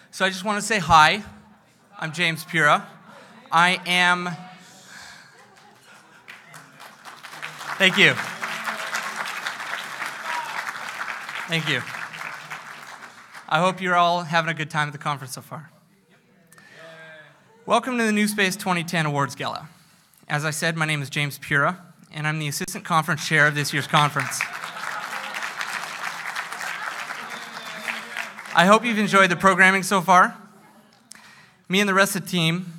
So I just want to say hi. I'm James Pura. I am... Thank you. Thank you. I hope you're all having a good time at the conference so far. Welcome to the NewSpace 2010 Awards Gala. As I said, my name is James Pura, and I'm the Assistant Conference Chair of this year's conference. I hope you've enjoyed the programming so far. Me and the rest of the team,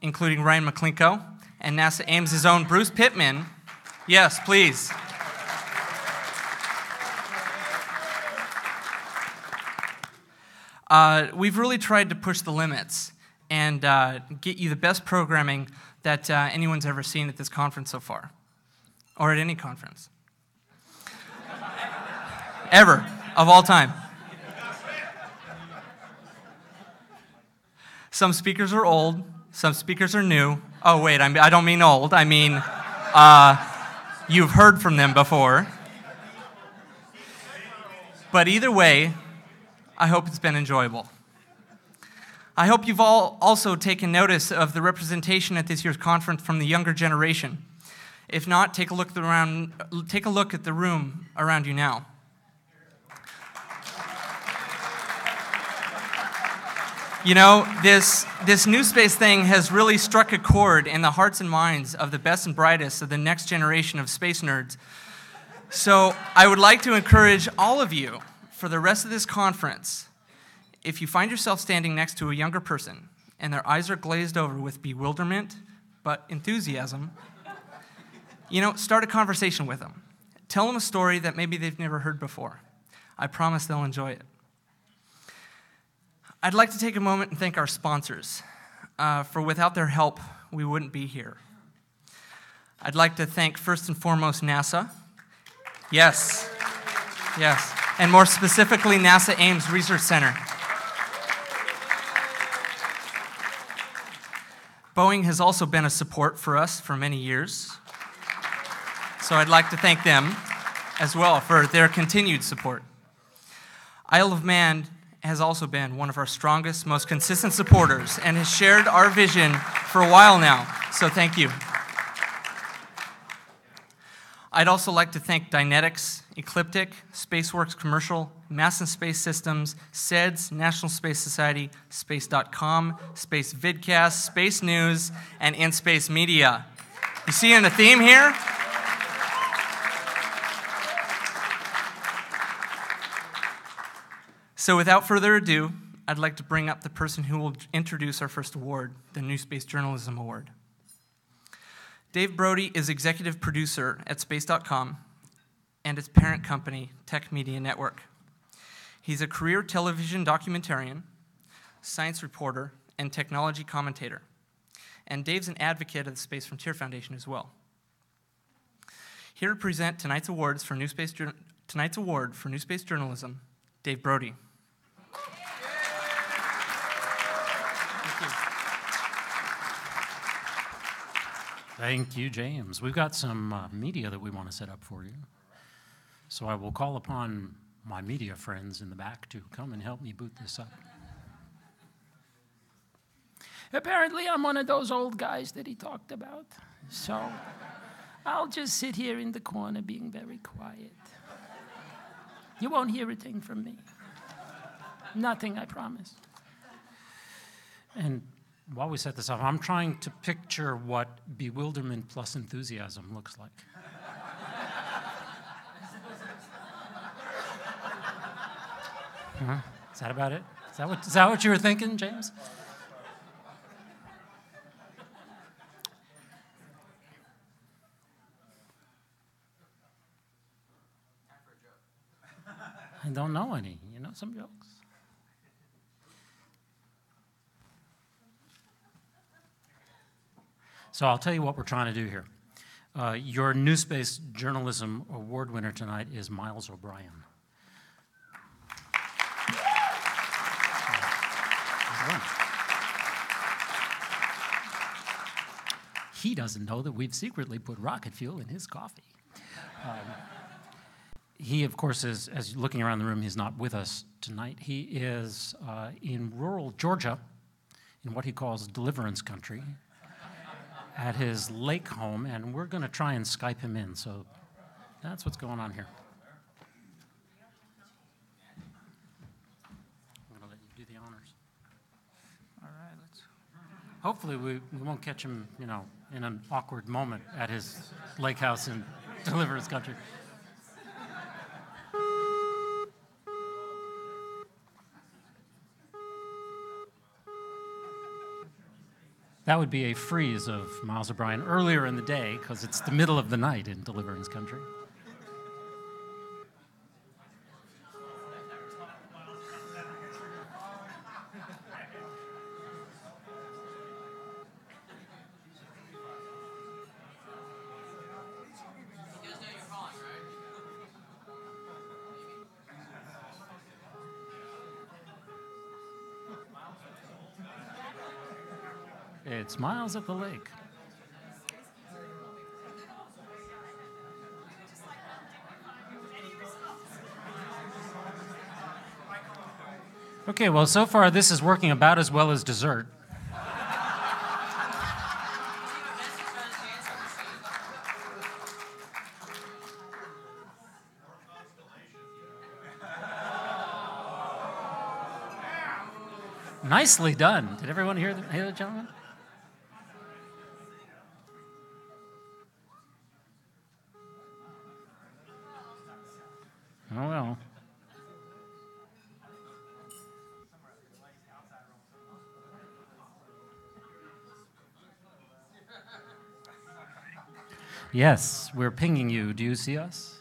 including Ryan McClinko and NASA Ames' own Bruce Pittman, yes, please. We've really tried to push the limits and get you the best programming that anyone's ever seen at this conference so far, or at any conference. Ever, of all time. Some speakers are old, some speakers are new. Oh, wait, I don't mean old. I mean, you've heard from them before. But either way, I hope it's been enjoyable. I hope you've all also taken notice of the representation at this year's conference from the younger generation. If not, take a look at the room around you now. You know, this NewSpace thing has really struck a chord in the hearts and minds of the best and brightest of the next generation of space nerds. So I would like to encourage all of you, for the rest of this conference, if you find yourself standing next to a younger person and their eyes are glazed over with bewilderment but enthusiasm, start a conversation with them. Tell them a story that maybe they've never heard before. I promise they'll enjoy it. I'd like to take a moment and thank our sponsors, for without their help, we wouldn't be here. I'd like to thank first and foremost NASA. Yes, and more specifically NASA Ames Research Center. Boeing has also been a support for us for many years, so I'd like to thank them as well for their continued support. Isle of Man has also been one of our strongest, most consistent supporters and has shared our vision for a while now, so thank you. I'd also like to thank Dynetics, Ecliptic, SpaceWorks Commercial, Masten Space Systems, SEDS, National Space Society, Space.com, Spacevidcast, Space News, and InSpace Media. You see in the theme here? So without further ado, I'd like to bring up the person who will introduce our first award, the NewSpace Journalism Award. Dave Brody is executive producer at Space.com and its parent company, Tech Media Network. He's a career television documentarian, science reporter, and technology commentator. And Dave's an advocate of the Space Frontier Foundation as well. Here to present tonight's award for NewSpace Journalism, Dave Brody. Thank you, James. We've got some media that we want to set up for you. So I will call upon my media friends in the back to come and help me boot this up. Apparently, I'm one of those old guys that he talked about. So I'll just sit here in the corner being very quiet. You won't hear a thing from me. Nothing, I promise. And while we set this up, I'm trying to picture what bewilderment plus enthusiasm looks like. Is that about it? Is that what you were thinking, James? I don't know any. You know some jokes? So I'll tell you what we're trying to do here. Your NewSpace Journalism Award winner tonight is Miles O'Brien. He doesn't know that we've secretly put rocket fuel in his coffee. he, of course, is, as looking around the room, he's not with us tonight. He is in rural Georgia, in what he calls deliverance country, at his lake home, and we're going to try and Skype him in. So that's what's going on here. I'm going to let you do the honors. All right, let's. Hopefully we won't catch him, you know, in an awkward moment at his lake house in deliverance country. That would be a freeze of Miles O'Brien earlier in the day, because it's the middle of the night in deliverance country. It's Miles at the lake. Okay, well, so far this is working about as well as dessert. Nicely done. Did everyone hear the gentleman? Oh, well. Yes, we're pinging you. Do you see us?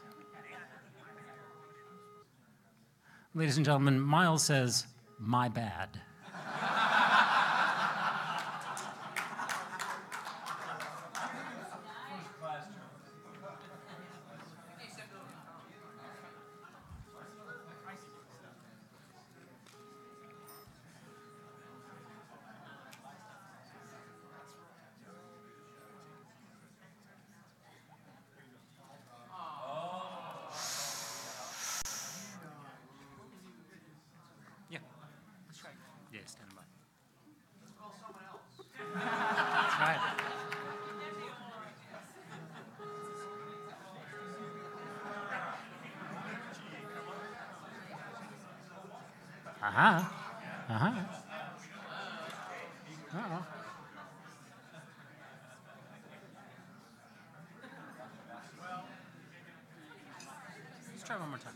Ladies and gentlemen, Miles says, "My bad." Yeah, stand by. Let's call someone else. That's right. Uh-oh. Let's try one more time.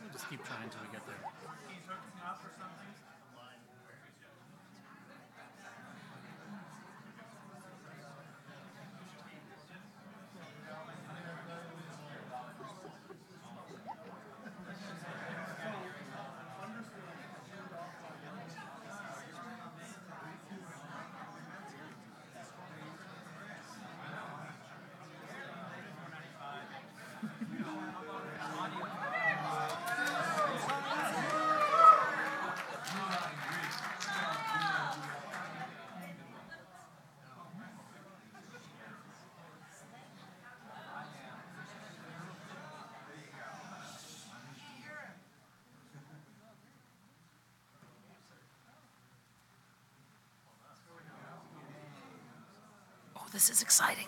We'll just keep trying until we get there. This is exciting.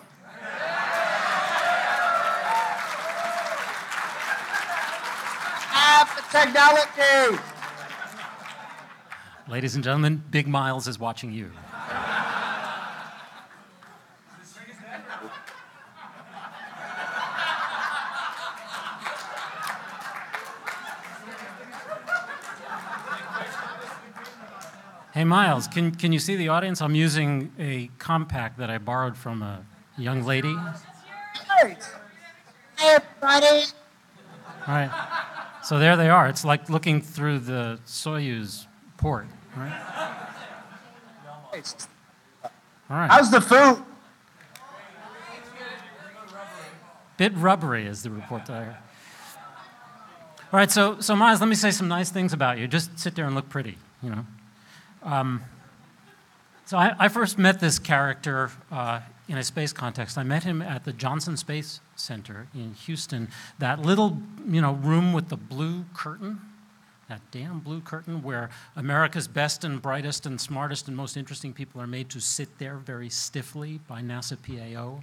Technology. Ladies and gentlemen, Big Miles is watching you. Hey, Miles, can you see the audience? I'm using a compact that I borrowed from a young lady. Hey, everybody. All right. So there they are. It's like looking through the Soyuz port, right? All right. How's the food? Bit rubbery is the report that I heard. All right, so Miles, let me say some nice things about you. Just sit there and look pretty, you know. So I first met this character in a space context. I met him at the Johnson Space Center in Houston, that little, room with the blue curtain, that damn blue curtain where America's best and brightest and smartest and most interesting people are made to sit there very stiffly by NASA PAO.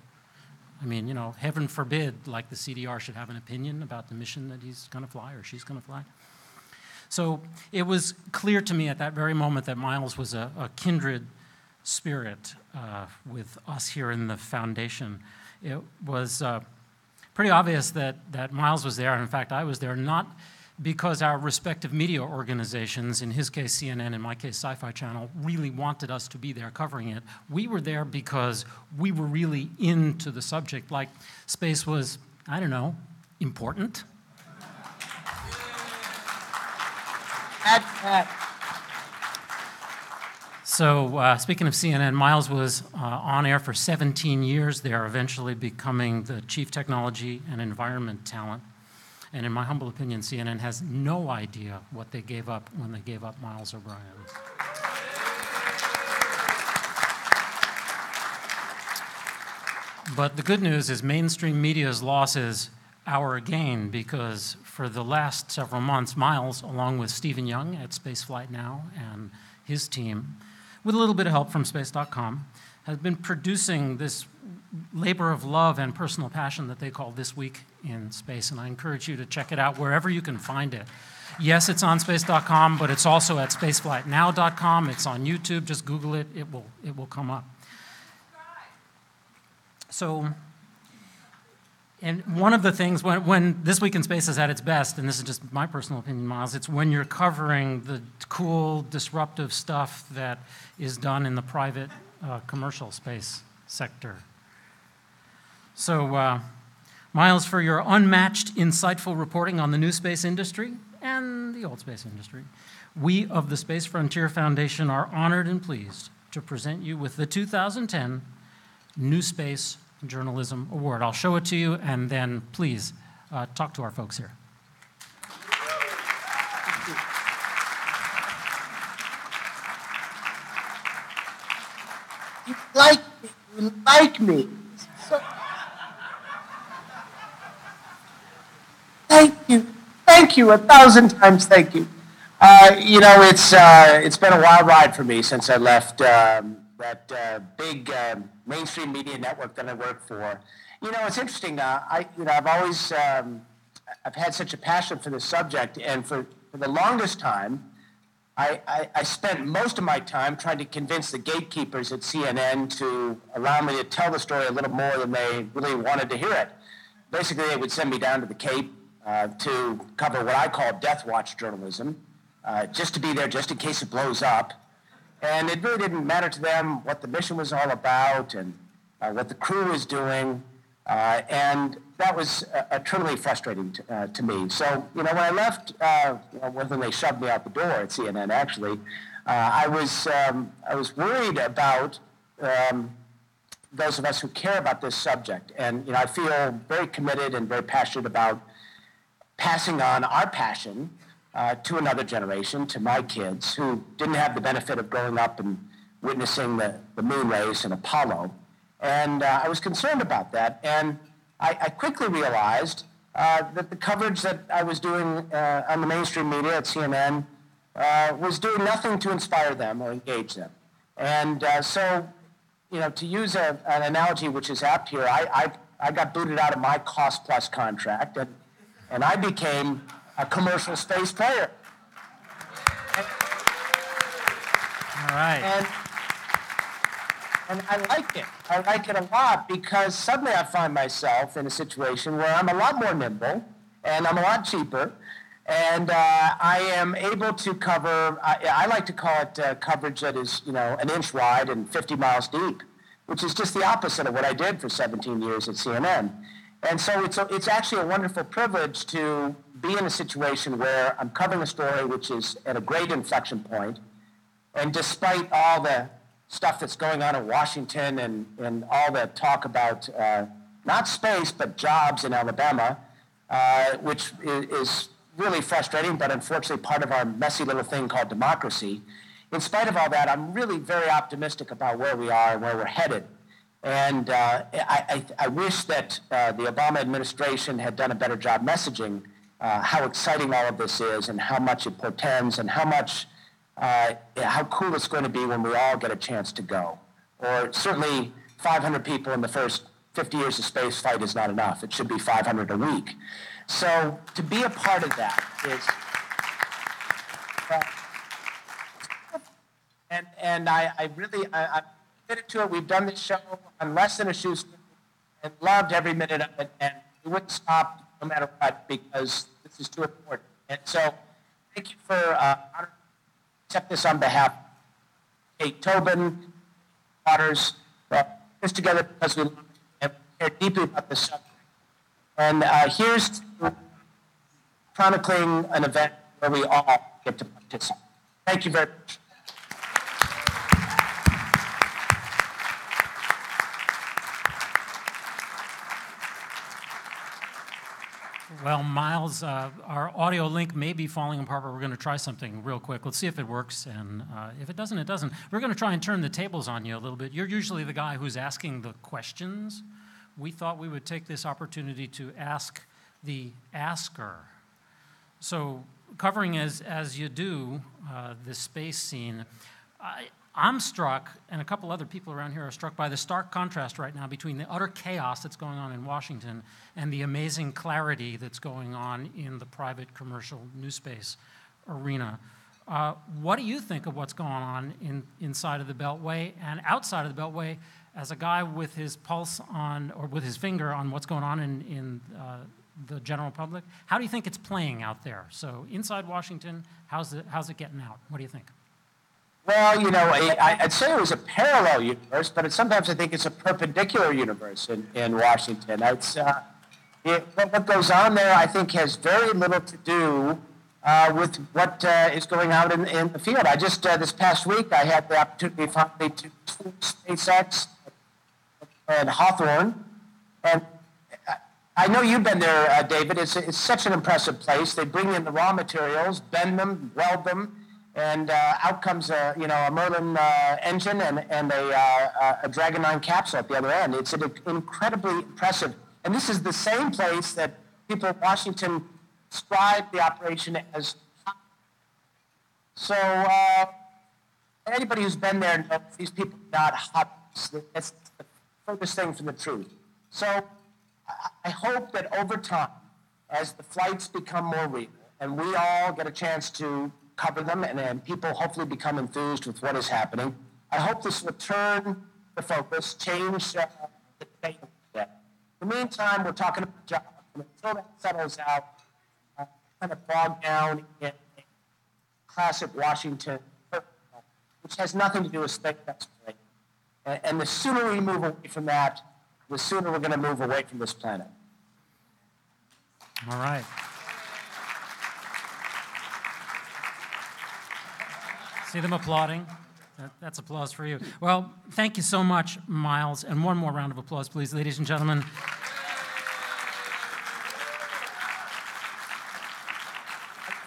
I mean, heaven forbid, like the CDR should have an opinion about the mission that he's going to fly or she's going to fly. So it was clear to me at that very moment that Miles was a kindred spirit with us here in the foundation. It was pretty obvious that Miles was there, and in fact I was there, not because our respective media organizations, in his case CNN, in my case Sci-Fi Channel, really wanted us to be there covering it. We were there because we were really into the subject, like space was, I don't know, important. So speaking of CNN, Miles was on air for 17 years there, eventually becoming the chief technology and environment talent. And in my humble opinion, CNN has no idea what they gave up when they gave up Miles O'Brien. But the good news is mainstream media's loss is our gain, because for the last several months, Miles, along with Stephen Young at Spaceflight Now and his team, with a little bit of help from Space.com, has been producing this labor of love and personal passion that they call This Week in Space, and I encourage you to check it out wherever you can find it. Yes, it's on Space.com, but it's also at SpaceflightNow.com. It's on YouTube. Just Google it. It will come up. So, and one of the things, when This Week in Space is at its best, and this is just my personal opinion, Miles, it's when you're covering the cool, disruptive stuff that is done in the private commercial space sector. So, Miles, for your unmatched, insightful reporting on the new space industry and the old space industry, we of the Space Frontier Foundation are honored and pleased to present you with the 2010 NewSpace Journalism Award. I'll show it to you, and then please talk to our folks here. You like me. So, thank you 1,000 times. Thank you. It's been a wild ride for me since I left that big mainstream media network that I work for. It's interesting. I've always I've had such a passion for this subject, and for the longest time, I spent most of my time trying to convince the gatekeepers at CNN to allow me to tell the story a little more than they really wanted to hear it. Basically, they would send me down to the Cape to cover what I call death watch journalism, just to be there just in case it blows up. And it really didn't matter to them what the mission was all about and what the crew was doing. And that was truly frustrating to me. So, when I left, when they shoved me out the door at CNN, actually, I was worried about those of us who care about this subject. And, I feel very committed and very passionate about passing on our passion to another generation, to my kids, who didn't have the benefit of growing up and witnessing the moon race and Apollo. And I was concerned about that. And I quickly realized that the coverage that I was doing on the mainstream media at CNN was doing nothing to inspire them or engage them. And so, to use an analogy which is apt here, I got booted out of my cost-plus contract, and I became a commercial space player. All right. And I like it. I like it a lot because suddenly I find myself in a situation where I'm a lot more nimble and I'm a lot cheaper, and I am able to cover, I like to call it coverage that is, an inch wide and 50 miles deep, which is just the opposite of what I did for 17 years at CNN. And so it's actually a wonderful privilege to be in a situation where I'm covering a story which is at a great inflection point, and despite all the stuff that's going on in Washington and all the talk about not space but jobs in Alabama, which is really frustrating, but unfortunately part of our messy little thing called democracy. In spite of all that, I'm really very optimistic about where we are and where we're headed. And I wish that the Obama administration had done a better job messaging how exciting all of this is and how much it portends and how cool it's going to be when we all get a chance to go. Or certainly 500 people in the first 50 years of space flight is not enough. It should be 500 a week. So to be a part of that is, and I'm committed to it. We've done this show on less than a shoestring and loved every minute of it, and we wouldn't stop no matter what because this is too important. And so thank you for accept this on behalf of Kate Tobin, Waters, just together because we love it and care deeply about this subject. And here's chronicling an event where we all get to participate. Thank you very much. Well, Miles, our audio link may be falling apart, but we're going to try something real quick. Let's see if it works, and if it doesn't, it doesn't. We're going to try and turn the tables on you a little bit. You're usually the guy who's asking the questions. We thought we would take this opportunity to ask the asker. So, covering as you do the space scene, I'm struck, and a couple other people around here are struck by the stark contrast right now between the utter chaos that's going on in Washington and the amazing clarity that's going on in the private commercial new space arena. What do you think of what's going on inside of the Beltway and outside of the Beltway as a guy with his pulse on, or with his finger on what's going on in the general public? How do you think it's playing out there? So inside Washington, how's it getting out? What do you think? Well, I'd say it was a parallel universe, but sometimes I think it's a perpendicular universe in Washington. What goes on there, I think, has very little to do with what is going on in the field. I just, this past week, I had the opportunity finally to tour SpaceX and Hawthorne. And I know you've been there, David. It's such an impressive place. They bring in the raw materials, bend them, weld them, and out comes a Merlin engine and a Dragon 9 capsule at the other end. It's incredibly impressive. And this is the same place that people in Washington describe the operation as hot. So anybody who's been there knows these people are not hot. It's the furthest thing from the truth. So I hope that over time, as the flights become more real, and we all get a chance to cover them, and people hopefully become enthused with what is happening, I hope this will turn the focus, change the debate. In the meantime, we're talking about jobs, and until that settles out, kind of bogged down in classic Washington, which has nothing to do with space exploration. And the sooner we move away from that, the sooner we're going to move away from this planet. All right. See them applauding? That's applause for you. Well, thank you so much, Miles. And one more round of applause, please, ladies and gentlemen.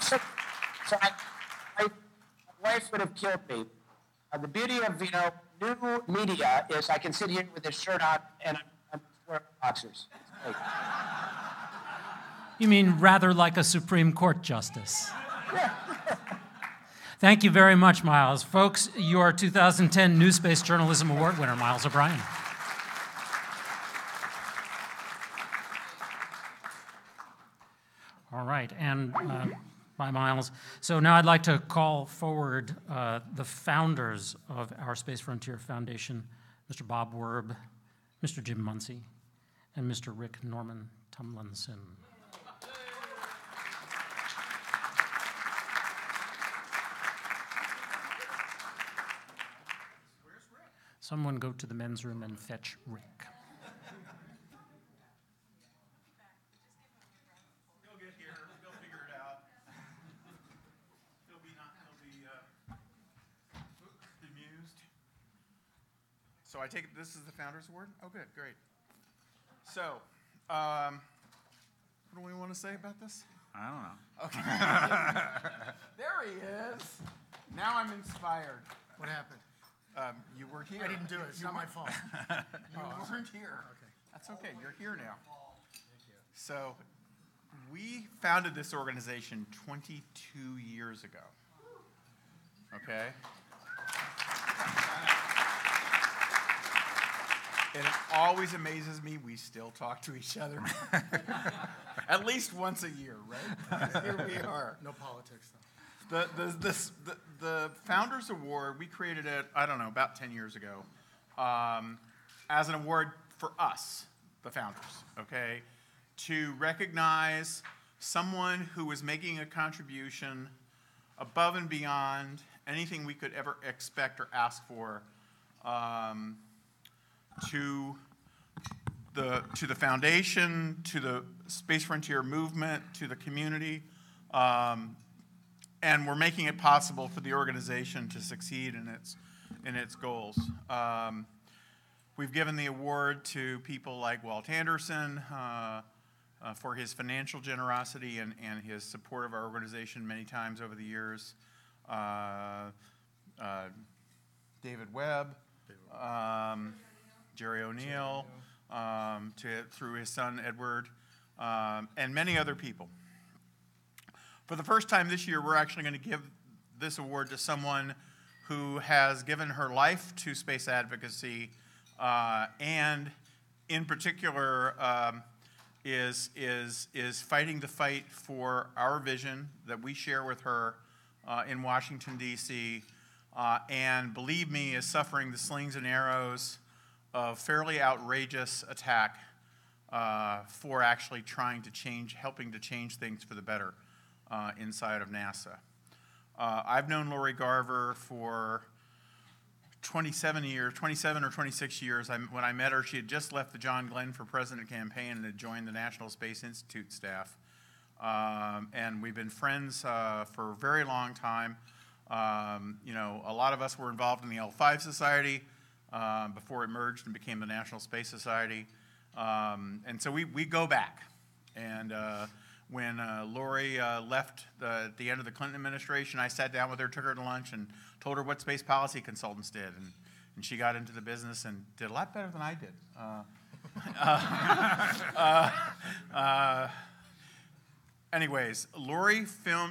So my wife would have killed me. The beauty of, new media is I can sit here with this shirt on and I'm wearing boxers. You mean rather like a Supreme Court justice? Thank you very much, Miles. Folks, your 2010 NewSpace Journalism Award winner, Miles O'Brien. All right, and by Miles. So now I'd like to call forward the founders of our Space Frontier Foundation, Mr. Bob Werb, Mr. Jim Munsey, and Mr. Rick Norman Tumlinson. Someone go to the men's room and fetch Rick. He'll get here. He'll figure it out. He'll be bemused. So I take it this is the Founders Award? Oh, good, great. So, what do we want to say about this? I don't know. Okay. There he is. Now I'm inspired. What happened? You weren't here. I didn't do it. It's not my fault. You weren't here. Okay. That's okay. You're here now. So we founded this organization 22 years ago. Okay? And it always amazes me we still talk to each other. At least once a year, right? Here we are. No politics, though. The Founders Award, we created it, I don't know, about 10 years ago, as an award for us, the founders, okay? To recognize someone who was making a contribution above and beyond anything we could ever expect or ask for to the foundation, to the Space Frontier movement, to the community, and we're making it possible for the organization to succeed in its goals. We've given the award to people like Walt Anderson for his financial generosity and his support of our organization many times over the years. David Webb, Jerry O'Neill, through his son Edward, and many other people. For the first time this year, we're actually going to give this award to someone who has given her life to space advocacy, and in particular is fighting the fight for our vision that we share with her in Washington, D.C., and believe me, is suffering the slings and arrows of fairly outrageous attack for actually trying to helping to change things for the better inside of NASA. I've known Lori Garver for 27 or 26 years. When I met her, she had just left the John Glenn for President campaign and had joined the National Space Institute staff. And we've been friends for a very long time. You know, a lot of us were involved in the L5 Society before it merged and became the National Space Society. And so we go back. And when Lori left at the end of the Clinton administration, I sat down with her, took her to lunch, and told her what space policy consultants did. And she got into the business and did a lot better than I did. Anyways, Lori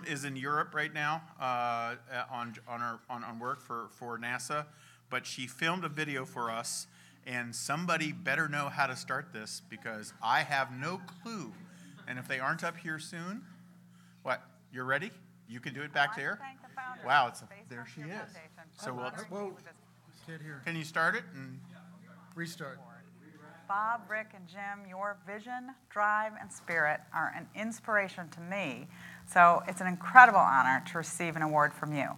is in Europe right now on work for NASA, but she filmed a video for us, and somebody better know how to start this because I have no clue. And if they aren't up here soon, what? You're ready? You can do it back there? Wow, there she is. So Whoa, can't hear. Can you start it? And Restart. Bob, Rick, and Jim, your vision, drive, and spirit are an inspiration to me. So it's an incredible honor to receive an award from you.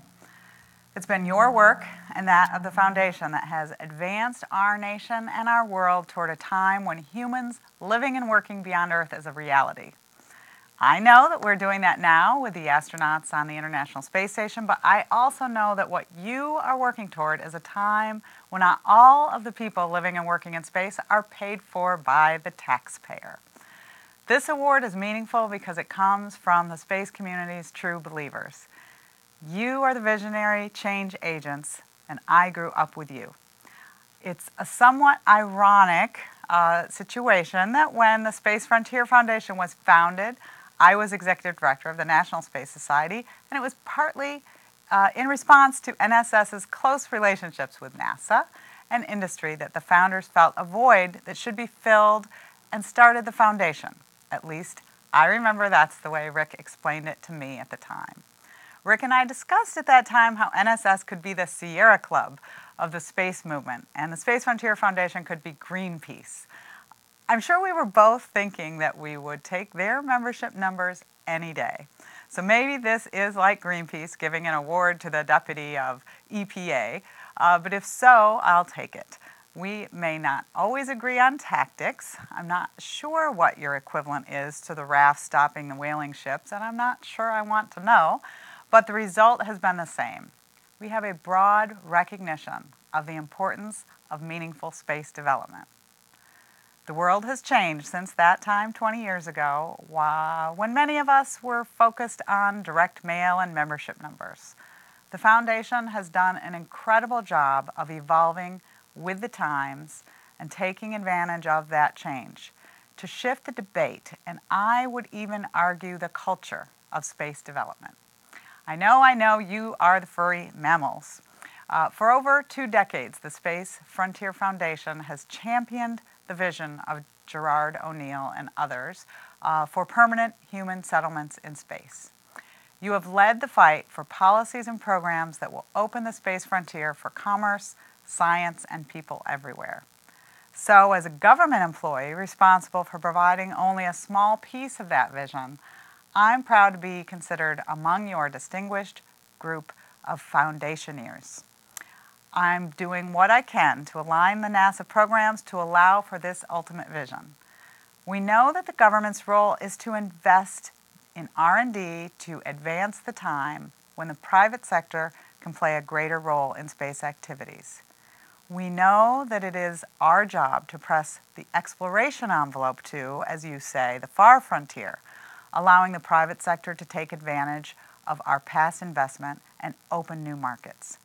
It's been your work and that of the foundation that has advanced our nation and our world toward a time when humans living and working beyond Earth is a reality. I know that we're doing that now with the astronauts on the International Space Station, but I also know that what you are working toward is a time when not all of the people living and working in space are paid for by the taxpayer. This award is meaningful because it comes from the space community's true believers. You are the visionary change agents, and I grew up with you. It's a somewhat ironic situation that when the Space Frontier Foundation was founded, I was executive director of the National Space Society, and it was partly in response to NSS's close relationships with NASA and industry that the founders felt a void that should be filled and started the foundation. At least, I remember that's the way Rick explained it to me at the time. Rick and I discussed at that time how NSS could be the Sierra Club of the space movement, and the Space Frontier Foundation could be Greenpeace. I'm sure we were both thinking that we would take their membership numbers any day. So maybe this is like Greenpeace giving an award to the deputy of EPA, but if so, I'll take it. We may not always agree on tactics. I'm not sure what your equivalent is to the RAF stopping the whaling ships, and I'm not sure I want to know. But the result has been the same. We have a broad recognition of the importance of meaningful space development. The world has changed since that time 20 years ago, when many of us were focused on direct mail and membership numbers. The foundation has done an incredible job of evolving with the times and taking advantage of that change to shift the debate, and I would even argue the culture of space development. I know, you are the furry mammals. For over 2 decades, the Space Frontier Foundation has championed the vision of Gerard O'Neill and others for permanent human settlements in space. You have led the fight for policies and programs that will open the space frontier for commerce, science, and people everywhere. So, as a government employee responsible for providing only a small piece of that vision, I'm proud to be considered among your distinguished group of foundationeers. I'm doing what I can to align the NASA programs to allow for this ultimate vision. We know that the government's role is to invest in R&D to advance the time when the private sector can play a greater role in space activities. We know that it is our job to press the exploration envelope to, as you say, the far frontier, allowing the private sector to take advantage of our past investment and open new markets.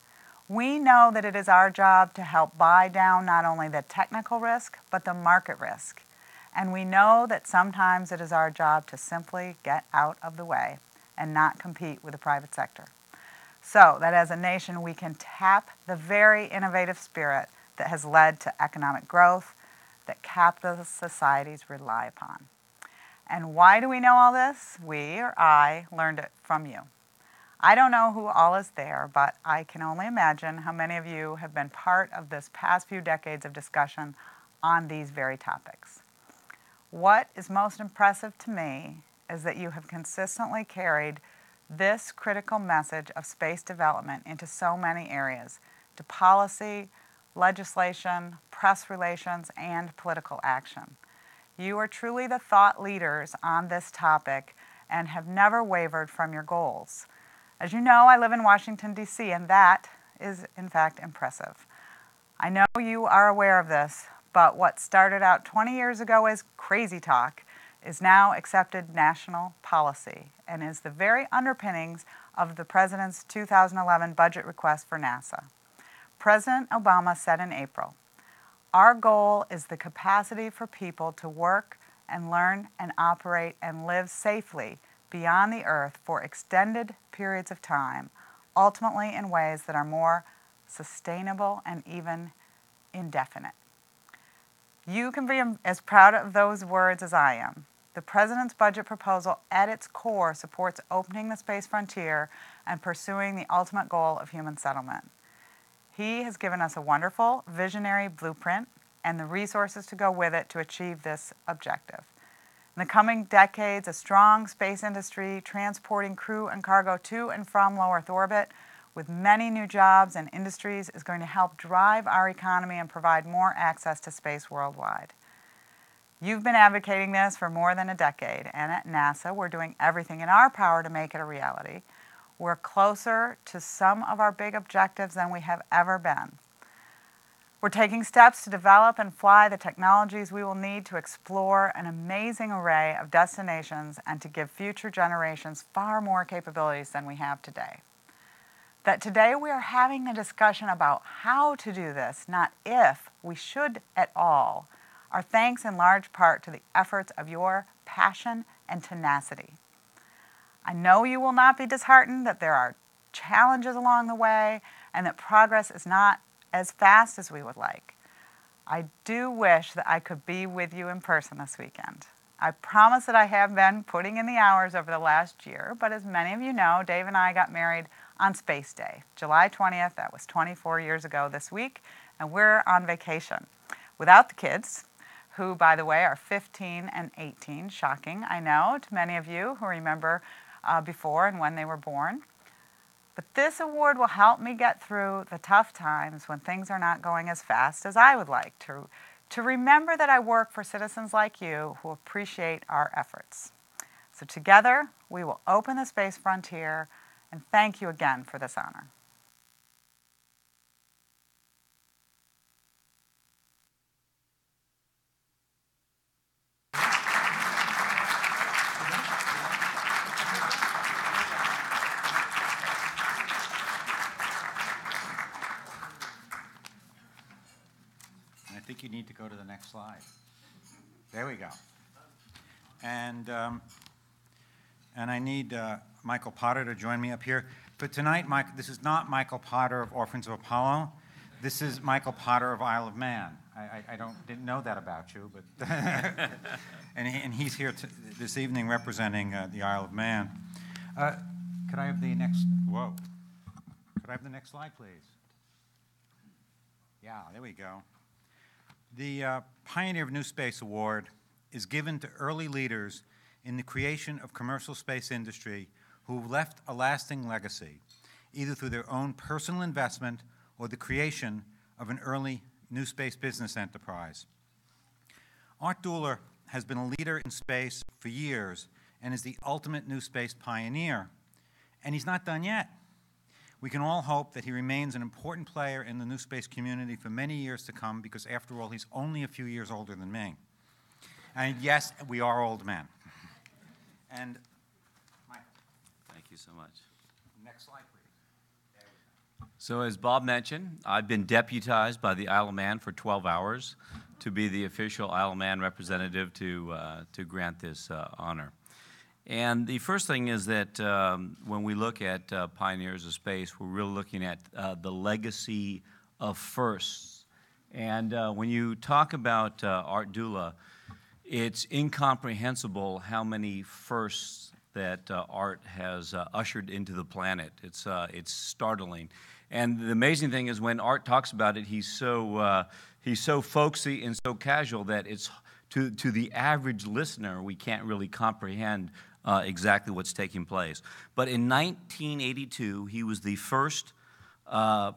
We know that it is our job to help buy down not only the technical risk, but the market risk. And we know that sometimes it is our job to simply get out of the way and not compete with the private sector. So that as a nation we can tap the very innovative spirit that has led to economic growth that capitalist societies rely upon. And why do we know all this? We, or I, learned it from you. I don't know who all is there, but I can only imagine how many of you have been part of this past few decades of discussion on these very topics. What is most impressive to me is that you have consistently carried this critical message of space development into so many areas, to policy, legislation, press relations, and political action. You are truly the thought leaders on this topic and have never wavered from your goals. As you know, I live in Washington, D.C., and that is, in fact, impressive. I know you are aware of this, but what started out 20 years ago as crazy talk is now accepted national policy and is the very underpinnings of the President's 2011 budget request for NASA. President Obama said in April, "Our goal is the capacity for people to work and learn and operate and live safely beyond the Earth for extended periods of time, ultimately in ways that are more sustainable and even indefinite." You can be as proud of those words as I am. The President's budget proposal at its core supports opening the space frontier and pursuing the ultimate goal of human settlement. He has given us a wonderful, visionary blueprint and the resources to go with it to achieve this objective. In the coming decades, a strong space industry transporting crew and cargo to and from low Earth orbit with many new jobs and industries is going to help drive our economy and provide more access to space worldwide. You've been advocating this for more than a decade, and at NASA, we're doing everything in our power to make it a reality. We're closer to some of our big objectives than we have ever been. We're taking steps to develop and fly the technologies we will need to explore an amazing array of destinations and to give future generations far more capabilities than we have today. That today we are having a discussion about how to do this, not if we should at all, are thanks in large part to the efforts of your passion and tenacity. I know you will not be disheartened that there are challenges along the way and that progress is not as fast as we would like. I do wish that I could be with you in person this weekend. I promise that I have been putting in the hours over the last year, but as many of you know, Dave and I got married on Space Day, July 20th. That was 24 years ago this week, and we're on vacation without the kids, who, by the way, are 15 and 18. Shocking, I know, to many of you who remember before and when they were born. But this award will help me get through the tough times when things are not going as fast as I would like to remember that I work for citizens like you who appreciate our efforts. So together, we will open the space frontier, and thank you again for this honor. think you need to go to the next slide. There we go. And I need Michael Potter to join me up here. But tonight, this is not Michael Potter of Orphans of Apollo. This is Michael Potter of Isle of Man. I didn't know that about you, but and he's here this evening representing the Isle of Man. Could I have the next? Whoa! Could I have the next slide, please? Yeah, there we go. The Pioneer of NewSpace Award is given to early leaders in the creation of commercial space industry who have left a lasting legacy, either through their own personal investment or the creation of an early new space business enterprise. Art Dula has been a leader in space for years and is the ultimate new space pioneer. And he's not done yet. We can all hope that he remains an important player in the new space community for many years to come, because after all, he's only a few years older than me. And yes, we are old men. And Michael. Thank you so much. Next slide, please. So as Bob mentioned, I've been deputized by the Isle of Man for 12 hours to be the official Isle of Man representative to grant this honor. And the first thing is that when we look at Pioneers of Space, we're really looking at the legacy of firsts. And when you talk about Art Dula, it's incomprehensible how many firsts that Art has ushered into the planet. It's startling. And the amazing thing is when Art talks about it, he's so folksy and so casual that it's to the average listener, we can't really comprehend exactly what's taking place. But in 1982, he was the first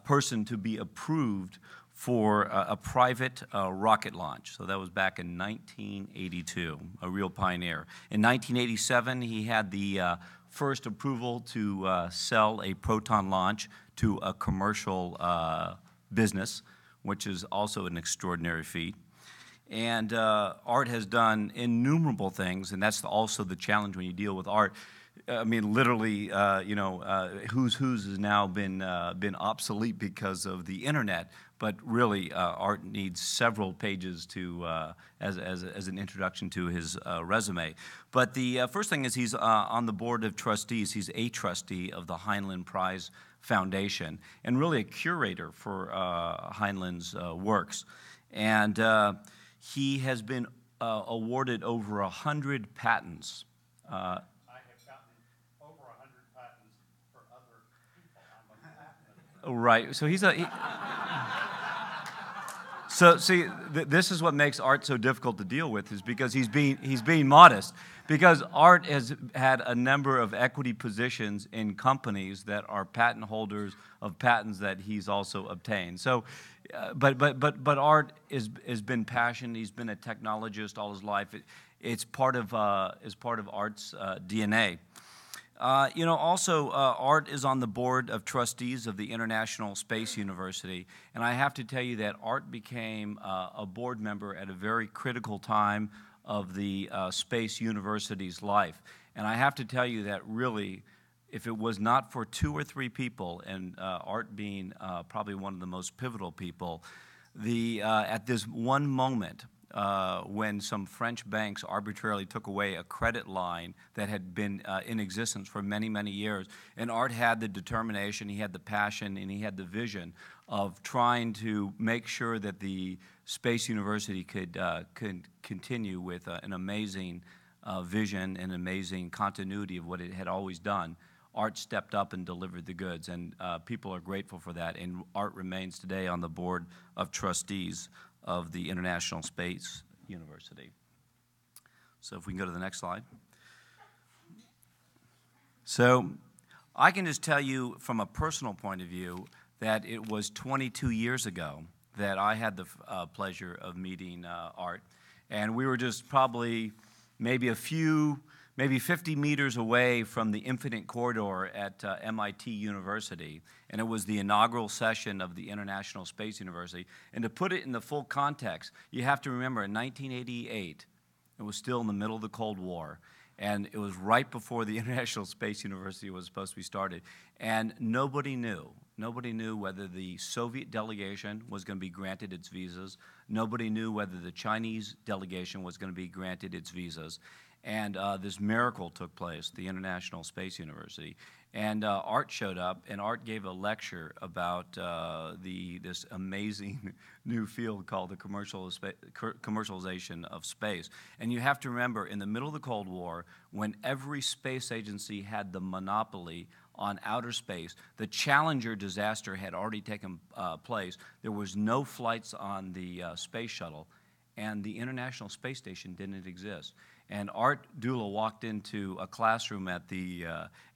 person to be approved for a private rocket launch. So that was back in 1982, a real pioneer. In 1987, he had the first approval to sell a Proton launch to a commercial business, which is also an extraordinary feat. And Art has done innumerable things, and that's also the challenge when you deal with Art. I mean, literally, Who's has now been obsolete because of the internet, but really, Art needs several pages to as an introduction to his resume. But the first thing is he's on the board of trustees. He's a trustee of the Heinlein Prize Foundation, and really a curator for Heinlein's works. And he has been awarded over 100 patents. I have gotten over 100 patents for other people. Right. So he's So see, this is what makes Art so difficult to deal with, is because he's being modest. Because Art has had a number of equity positions in companies that are patent holders of patents that he's also obtained. So, but Art has been passionate. He's been a technologist all his life. It's part of Art's DNA. Also, Art is on the board of trustees of the International Space University, and I have to tell you that Art became a board member at a very critical time of the Space University's life. And I have to tell you that really, if it was not for two or three people, and Art being probably one of the most pivotal people, at this one moment, when some French banks arbitrarily took away a credit line that had been in existence for many, many years. And Art had the determination, he had the passion, and he had the vision of trying to make sure that the Space University could continue with an amazing vision and amazing continuity of what it had always done. Art stepped up and delivered the goods, and people are grateful for that. And Art remains today on the board of trustees of the International Space University. So if we can go to the next slide. So I can just tell you from a personal point of view that it was 22 years ago that I had the pleasure of meeting Art. And we were just probably maybe 50 meters away from the Infinite Corridor at MIT University. And it was the inaugural session of the International Space University. And to put it in the full context, you have to remember in 1988, it was still in the middle of the Cold War. And it was right before the International Space University was supposed to be started. And nobody knew Nobody knew whether the Soviet delegation was going to be granted its visas. Nobody knew whether the Chinese delegation was going to be granted its visas. And this miracle took place, the International Space University. And Art showed up, and Art gave a lecture about this amazing new field called the commercialization of space. And you have to remember, in the middle of the Cold War, when every space agency had the monopoly on outer space, the Challenger disaster had already taken place. There was no flights on the space shuttle, and the International Space Station didn't exist. And Art Dula walked into a classroom at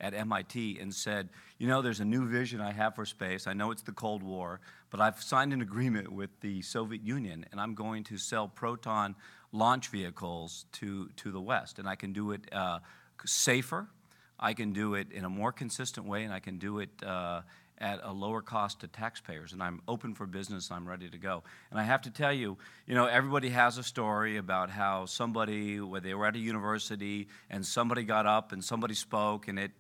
MIT and said, you know, there's a new vision I have for space. I know it's the Cold War, but I've signed an agreement with the Soviet Union, and I'm going to sell Proton launch vehicles to the West. And I can do it safer, I can do it in a more consistent way, and I can do it at a lower cost to taxpayers, and I'm open for business, and I'm ready to go. And I have to tell you, everybody has a story about how somebody, where they were at a university, and somebody got up and somebody spoke, and it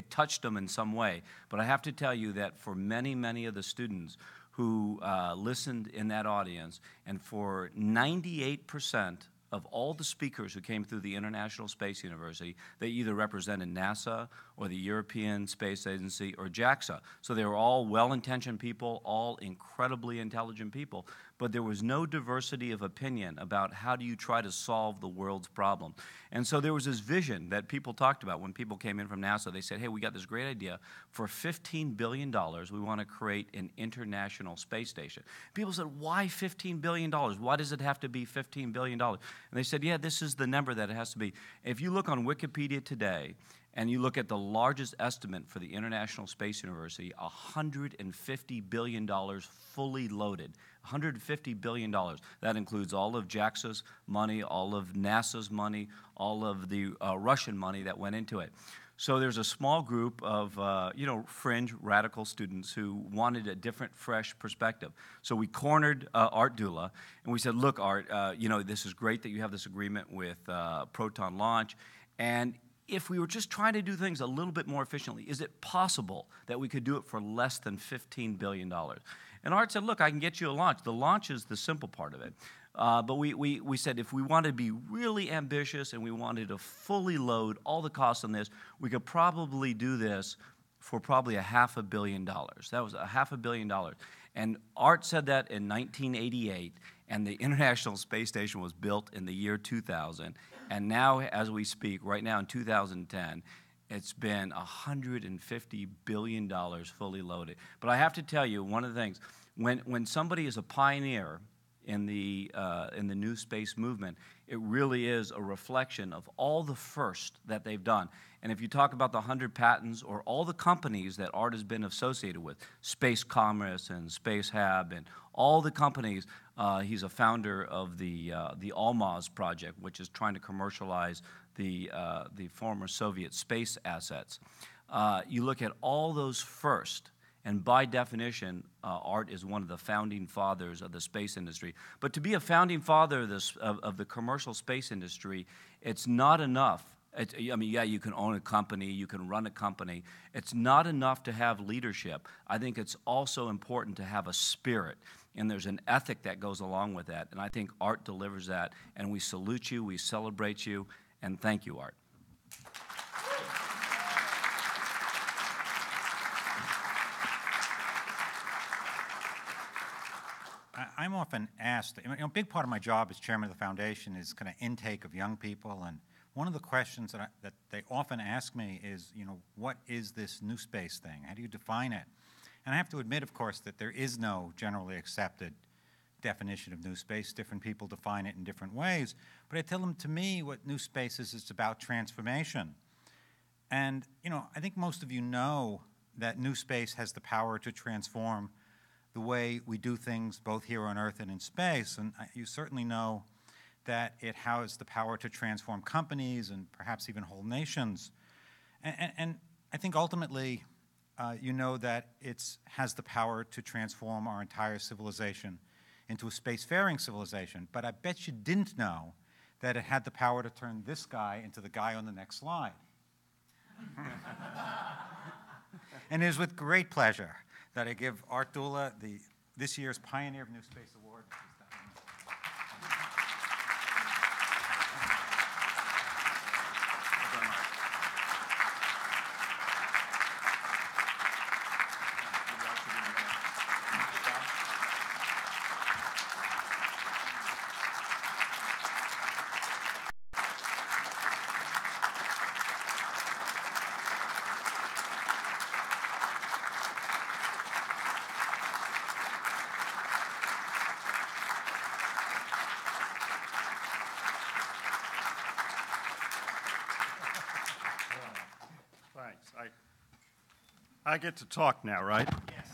touched them in some way. But I have to tell you that for many, many of the students who listened in that audience, and for 98% of all the speakers who came through the International Space University, they either represented NASA or the European Space Agency or JAXA. So they were all well-intentioned people, all incredibly intelligent people, but there was no diversity of opinion about how do you try to solve the world's problem. And so there was this vision that people talked about when people came in from NASA. They said, hey, we got this great idea. For $15 billion, we want to create an international space station. People said, why $15 billion? Why does it have to be $15 billion? And they said, yeah, this is the number that it has to be. If you look on Wikipedia today, and you look at the largest estimate for the International Space University, $150 billion fully loaded. $150 billion. That includes all of JAXA's money, all of NASA's money, all of the Russian money that went into it. So there's a small group of fringe radical students who wanted a different, fresh perspective. So we cornered Art Dula, and we said, look, Art, this is great that you have this agreement with Proton Launch, and if we were just trying to do things a little bit more efficiently, is it possible that we could do it for less than $15 billion? And Art said, look, I can get you a launch. The launch is the simple part of it. But we said if we wanted to be really ambitious and we wanted to fully load all the costs on this, we could probably do this for probably $500 million. That was $500 million. And Art said that in 1988, and the International Space Station was built in the year 2000. And now, as we speak, right now in 2010, it's been $150 billion fully loaded. But I have to tell you, one of the things, when somebody is a pioneer in the new space movement, it really is a reflection of all the first that they've done. And if you talk about the 100 patents or all the companies that Art has been associated with, Space Commerce and Space Hab and all the companies, he's a founder of the Almaz project, which is trying to commercialize the former Soviet space assets. You look at all those first, and by definition, Art is one of the founding fathers of the space industry. But to be a founding father of the commercial space industry, it's not enough. You can own a company, you can run a company. It's not enough to have leadership. I think it's also important to have a spirit, and there's an ethic that goes along with that. And I think Art delivers that, and we salute you, we celebrate you, and thank you, Art. I'm often asked, a big part of my job as chairman of the foundation is kind of intake of young people, and one of the questions that they often ask me is, what is this new space thing? How do you define it? And I have to admit, of course, that there is no generally accepted definition of new space. Different people define it in different ways. But I tell them, to me, what new space is, it's about transformation. And, I think most of you know that new space has the power to transform the way we do things both here on Earth and in space. And you certainly know that it has the power to transform companies and perhaps even whole nations. And I think ultimately, you know that it has the power to transform our entire civilization into a spacefaring civilization. But I bet you didn't know that it had the power to turn this guy into the guy on the next slide. And it is with great pleasure that I give Art Dula this year's Pioneer of New Space Award. Thanks. I get to talk now, right? Yes.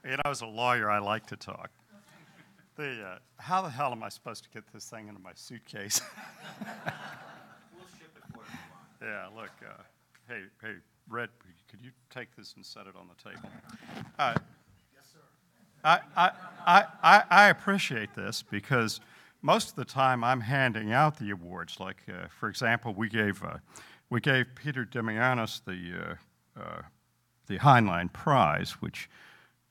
You know, as a lawyer, I like to talk. How the hell am I supposed to get this thing into my suitcase? We'll ship it for you. Yeah, look, hey, Red, could you take this and set it on the table? Yes, sir. I appreciate this because most of the time I'm handing out the awards. Like, for example, we gave Peter Demianis the Heinlein Prize, which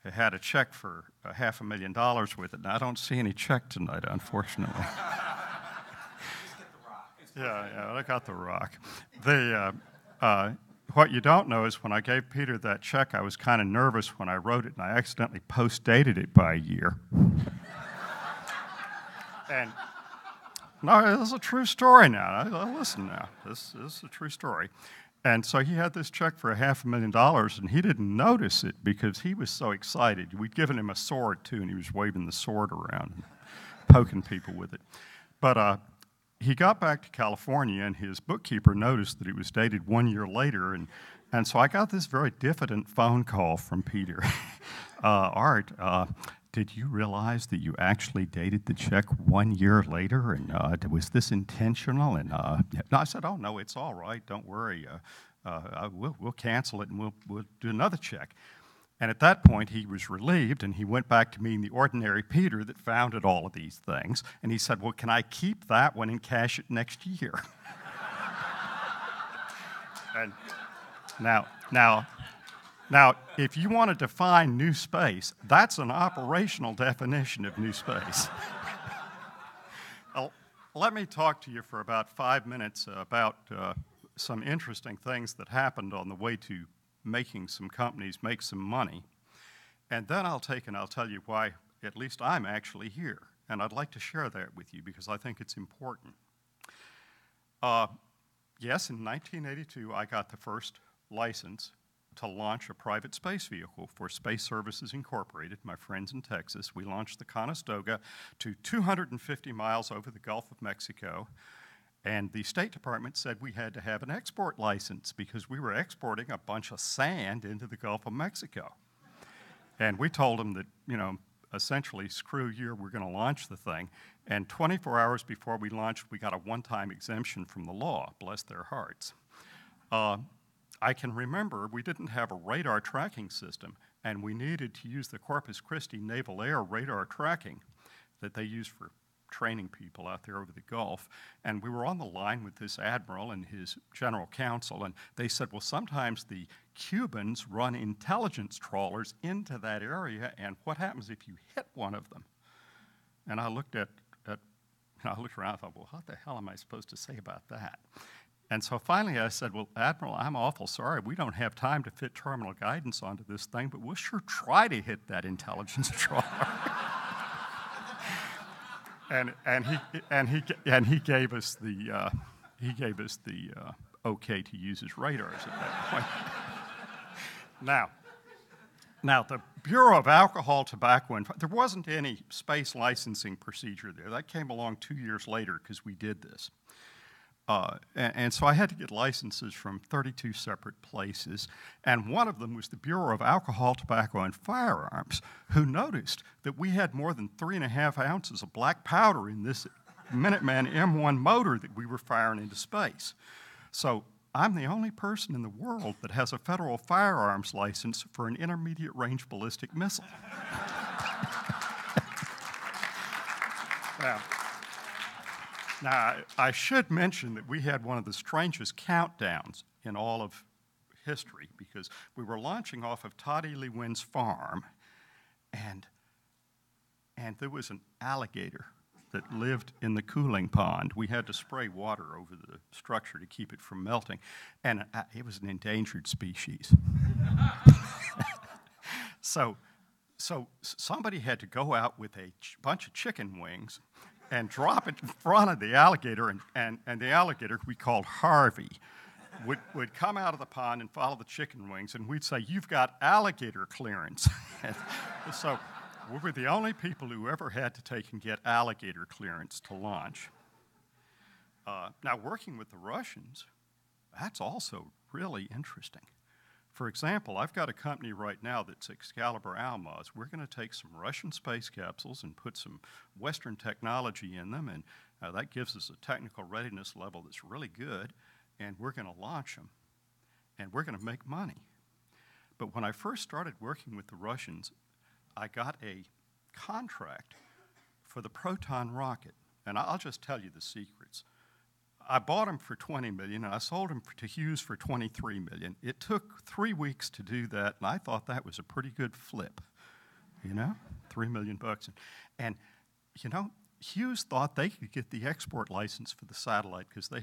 had a check for $500,000 with it. And I don't see any check tonight, unfortunately. Yeah, I got the rock. What you don't know is when I gave Peter that check, I was kind of nervous when I wrote it, and I accidentally post-dated it by a year. And no, this is a true story now. Listen now, this is a true story. And so he had this check for $500,000, and he didn't notice it because he was so excited. We'd given him a sword, too, and he was waving the sword around and poking people with it. But he got back to California, and his bookkeeper noticed that it was dated 1 year later, and so I got this very diffident phone call from Peter. Art, did you realize that you actually dated the check 1 year later, and was this intentional? And I said, oh, no, it's all right, don't worry. We'll cancel it, and we'll do another check. And at that point, he was relieved, and he went back to meeting the ordinary Peter that founded all of these things. And he said, well, can I keep that one and cash it next year? And now, if you want to define new space, that's an operational definition of new space. Let me talk to you for about 5 minutes about some interesting things that happened on the way to making some companies make some money. And then I'll tell you why at least I'm actually here. And I'd like to share that with you because I think it's important. Yes, in 1982, I got the first license to launch a private space vehicle for Space Services Incorporated, my friends in Texas. We launched the Conestoga to 250 miles over the Gulf of Mexico. And the State Department said we had to have an export license because we were exporting a bunch of sand into the Gulf of Mexico. And we told them that, essentially, screw you, we're going to launch the thing. And 24 hours before we launched, we got a one-time exemption from the law, bless their hearts. I can remember we didn't have a radar tracking system, and we needed to use the Corpus Christi Naval Air radar tracking that they use for training people out there over the Gulf. And we were on the line with this admiral and his general counsel, and they said, well, sometimes the Cubans run intelligence trawlers into that area, and what happens if you hit one of them? And I looked around and thought, well, what the hell am I supposed to say about that? And so finally I said, well, Admiral, I'm awful sorry. We don't have time to fit terminal guidance onto this thing, but we'll sure try to hit that intelligence trawler. and he gave us the okay to use his radars at that point. Now the Bureau of Alcohol, Tobacco, and there wasn't any space licensing procedure there. That came along 2 years later because we did this. And so I had to get licenses from 32 separate places, and one of them was the Bureau of Alcohol, Tobacco, and Firearms, who noticed that we had more than 3.5 ounces of black powder in this Minuteman M1 motor that we were firing into space. So I'm the only person in the world that has a federal firearms license for an intermediate range ballistic missile. Now, I should mention that we had one of the strangest countdowns in all of history because we were launching off of Todd Ely Wynn's farm, and there was an alligator that lived in the cooling pond. We had to spray water over the structure to keep it from melting, and it was an endangered species. So somebody had to go out with a bunch of chicken wings and drop it in front of the alligator, and the alligator we called Harvey would come out of the pond and follow the chicken wings, and we'd say, "You've got alligator clearance." So we were the only people who ever had to take and get alligator clearance to launch. Now, working with the Russians, that's also really interesting. For example, I've got a company right now that's Excalibur Almaz. We're going to take some Russian space capsules and put some Western technology in them, and that gives us a technical readiness level that's really good, and we're going to launch them, and we're going to make money. But when I first started working with the Russians, I got a contract for the Proton rocket, and I'll just tell you the secrets. I bought them for $20 million, and I sold them to Hughes for $23 million. It took 3 weeks to do that, and I thought that was a pretty good flip, you know, $3 million bucks. And you know, Hughes thought they could get the export license for the satellite because they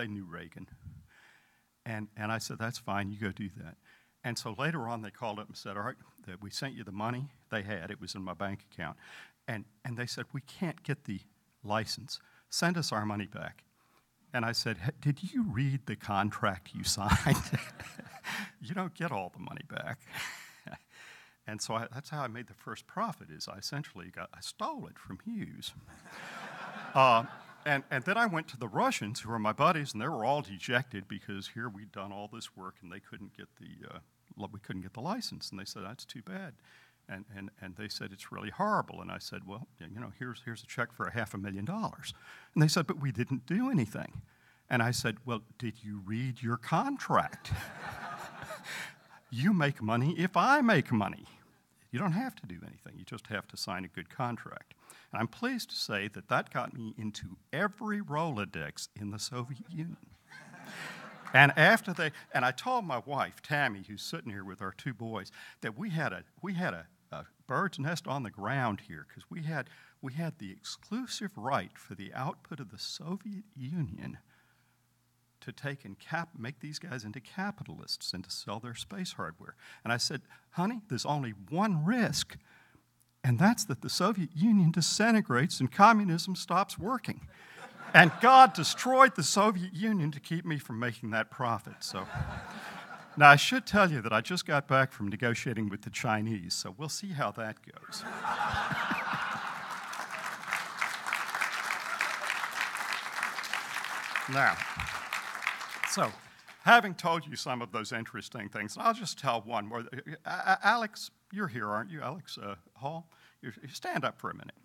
knew Reagan. And I said, that's fine, you go do that. And so later on, they called up and said, all right, we sent you the money. They had, it was in my bank account. And they said, we can't get the license. Send us our money back. And I said, did you read the contract you signed? You don't get all the money back. And so that's how I made the first profit, is I essentially I stole it from Hughes. And then I went to the Russians, who were my buddies, and they were all dejected because here we'd done all this work and they couldn't get we couldn't get the license. And they said, that's too bad. And they said, it's really horrible. And I said, well, you know, here's a check for $500,000. And they said, but we didn't do anything. And I said, well, did you read your contract? You make money if I make money. You don't have to do anything. You just have to sign a good contract. And I'm pleased to say that that got me into every Rolodex in the Soviet Union. And I told my wife, Tammy, who's sitting here with our two boys, that we had a bird's nest on the ground here because we had the exclusive right for the output of the Soviet Union to take and make these guys into capitalists and to sell their space hardware. And I said, honey, there's only one risk, and that's that the Soviet Union disintegrates and communism stops working. And God destroyed the Soviet Union to keep me from making that profit. So now I should tell you that I just got back from negotiating with the Chinese, so we'll see how that goes. Now, so having told you some of those interesting things, I'll just tell one more. Alex, you're here, aren't you, Alex Hall? You stand up for a minute.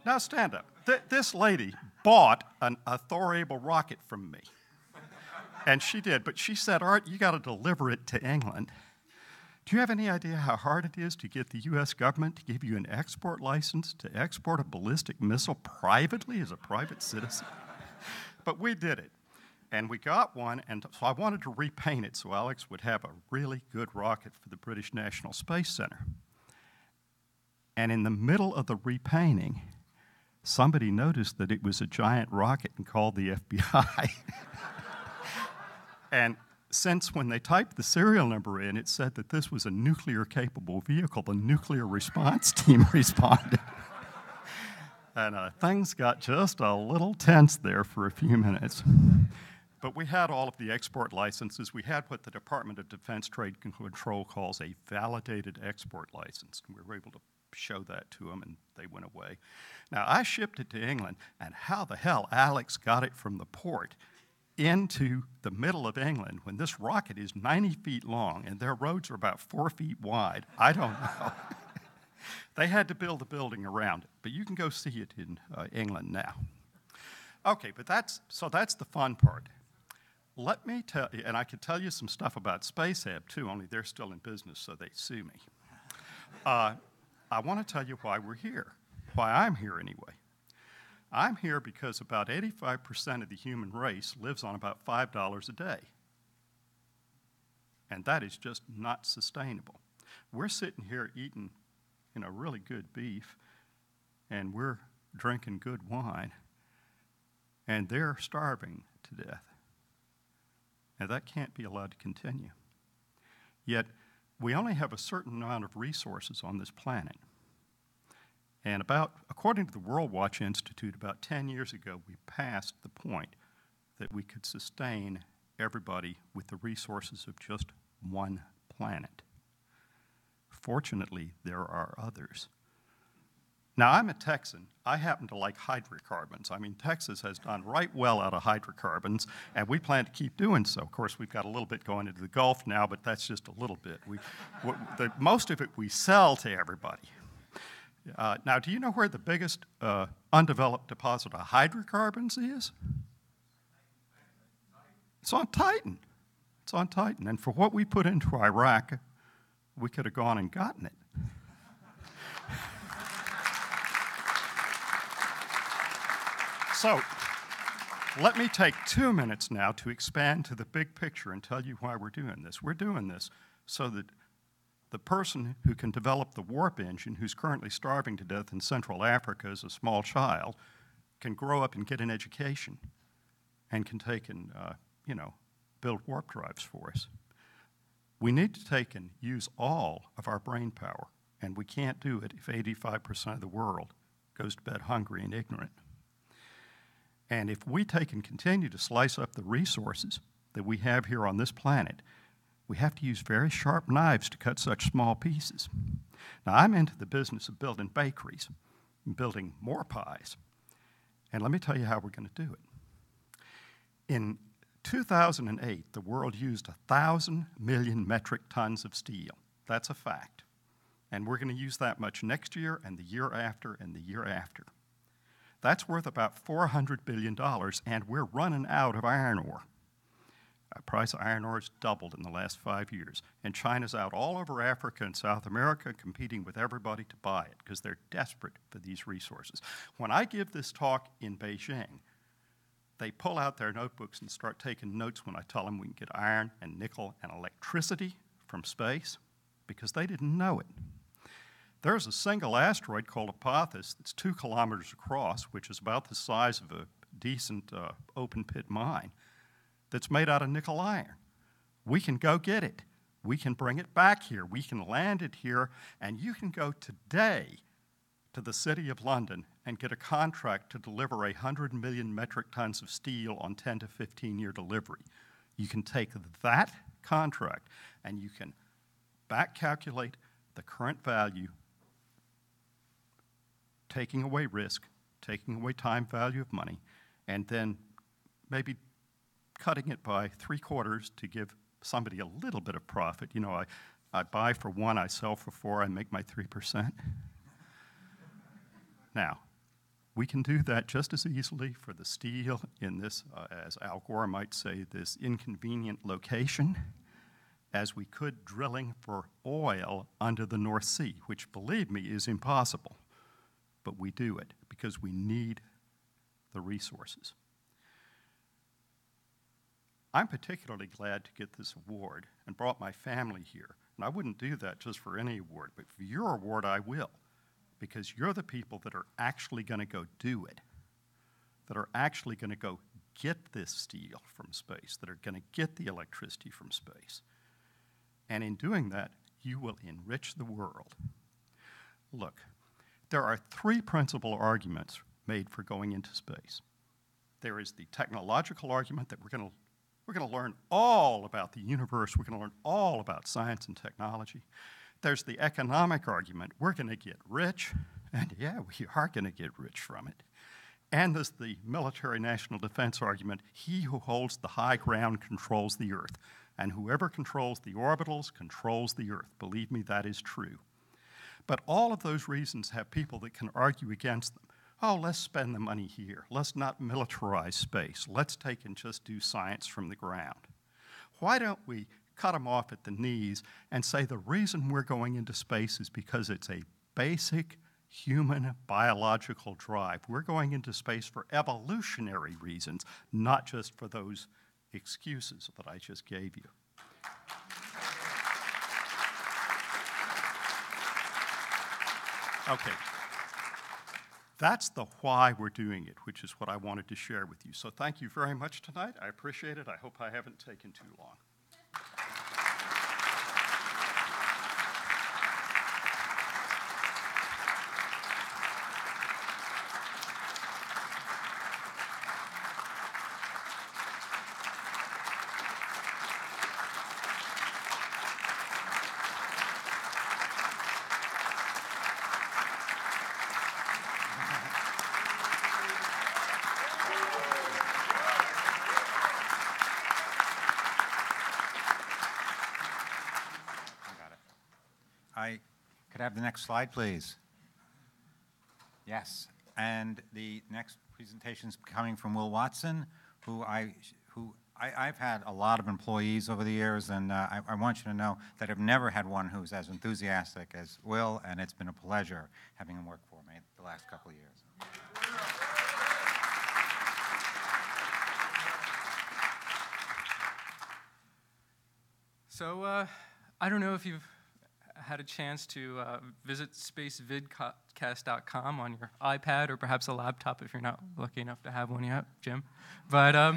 Now stand up. This lady bought a Thor Able rocket from me. And she did, but she said, Art, you got to deliver it to England. Do you have any idea how hard it is to get the U.S. government to give you an export license to export a ballistic missile privately as a private citizen? But we did it. And we got one, and so I wanted to repaint it so Alex would have a really good rocket for the British National Space Center. And in the middle of the repainting, somebody noticed that it was a giant rocket and called the FBI. And since when they typed the serial number in, it said that this was a nuclear-capable vehicle, the nuclear response team responded. And things got just a little tense there for a few minutes. But we had all of the export licenses. We had what the Department of Defense Trade Control calls a validated export license. And we were able to show that to them, and they went away. Now, I shipped it to England, and how the hell Alex got it from the port into the middle of England when this rocket is 90 feet long and their roads are about 4 feet wide, I don't know. They had to build a building around it, but you can go see it in England now. Okay, but that's the fun part. Let me tell you, and I could tell you some stuff about SpaceAb too, only they're still in business, so they sue me. I want to tell you why we're here, why I'm here anyway. I'm here because about 85% of the human race lives on about $5 a day. And that is just not sustainable. We're sitting here eating, really good beef, and we're drinking good wine, and they're starving to death. Now, that can't be allowed to continue. Yet, we only have a certain amount of resources on this planet. And according to the World Watch Institute, about 10 years ago, we passed the point that we could sustain everybody with the resources of just one planet. Fortunately, there are others. Now, I'm a Texan. I happen to like hydrocarbons. I mean, Texas has done right well out of hydrocarbons, and we plan to keep doing so. Of course, we've got a little bit going into the Gulf now, but that's just a little bit. Most of it we sell to everybody. Now, do you know where the biggest undeveloped deposit of hydrocarbons is? It's on Titan. It's on Titan. And for what we put into Iraq, we could have gone and gotten it. So, let me take 2 minutes now to expand to the big picture and tell you why we're doing this. We're doing this so that the person who can develop the warp engine, who's currently starving to death in Central Africa as a small child, can grow up and get an education and can take and, build warp drives for us. We need to take and use all of our brain power, and we can't do it if 85% of the world goes to bed hungry and ignorant. And if we take and continue to slice up the resources that we have here on this planet, we have to use very sharp knives to cut such small pieces. Now, I'm into the business of building bakeries and building more pies. And let me tell you how we're going to do it. In 2008, the world used 1,000 million metric tons of steel. That's a fact. And we're going to use that much next year and the year after and the year after. That's worth about $400 billion, and we're running out of iron ore. The price of iron ore has doubled in the last 5 years, and China's out all over Africa and South America competing with everybody to buy it because they're desperate for these resources. When I give this talk in Beijing, they pull out their notebooks and start taking notes when I tell them we can get iron and nickel and electricity from space because they didn't know it. There's a single asteroid called Apophis that's 2 kilometers across, which is about the size of a decent open-pit mine, that's made out of nickel iron. We can go get it. We can bring it back here. We can land it here, and you can go today to the City of London and get a contract to deliver 100 million metric tons of steel on 10 to 15-year delivery. You can take that contract and you can back calculate the current value, taking away risk, taking away time value of money, and then maybe cutting it by 3/4 to give somebody a little bit of profit. I buy for 1, I sell for 4, I make my 3%. Now, we can do that just as easily for the steel in this, as Al Gore might say, this inconvenient location, as we could drilling for oil under the North Sea, which, believe me, is impossible. But we do it because we need the resources. I'm particularly glad to get this award and brought my family here. And I wouldn't do that just for any award, but for your award I will, because you're the people that are actually going to go do it, that are actually going to go get this steel from space, that are going to get the electricity from space. And in doing that, you will enrich the world. Look, there are 3 principal arguments made for going into space. There is the technological argument that we're going to learn all about the universe. We're going to learn all about science and technology. There's the economic argument. We're going to get rich, and yeah, we are going to get rich from it. And there's the military national defense argument. He who holds the high ground controls the earth, and whoever controls the orbitals controls the earth. Believe me, that is true. But all of those reasons have people that can argue against them. Oh, let's spend the money here. Let's not militarize space. Let's take and just do science from the ground. Why don't we cut them off at the knees and say the reason we're going into space is because it's a basic human biological drive. We're going into space for evolutionary reasons, not just for those excuses that I just gave you. Okay. That's the why we're doing it, which is what I wanted to share with you. So thank you very much tonight. I appreciate it. I hope I haven't taken too long. Could I have the next slide, please? Yes, and the next presentation is coming from Will Watson, who I've had a lot of employees over the years, and I want you to know that I've never had one who's as enthusiastic as Will, and it's been a pleasure having him work for me the last couple of years. So I don't know if you've had a chance to visit Spacevidcast.com on your iPad or perhaps a laptop if you're not lucky enough to have one yet, Jim. But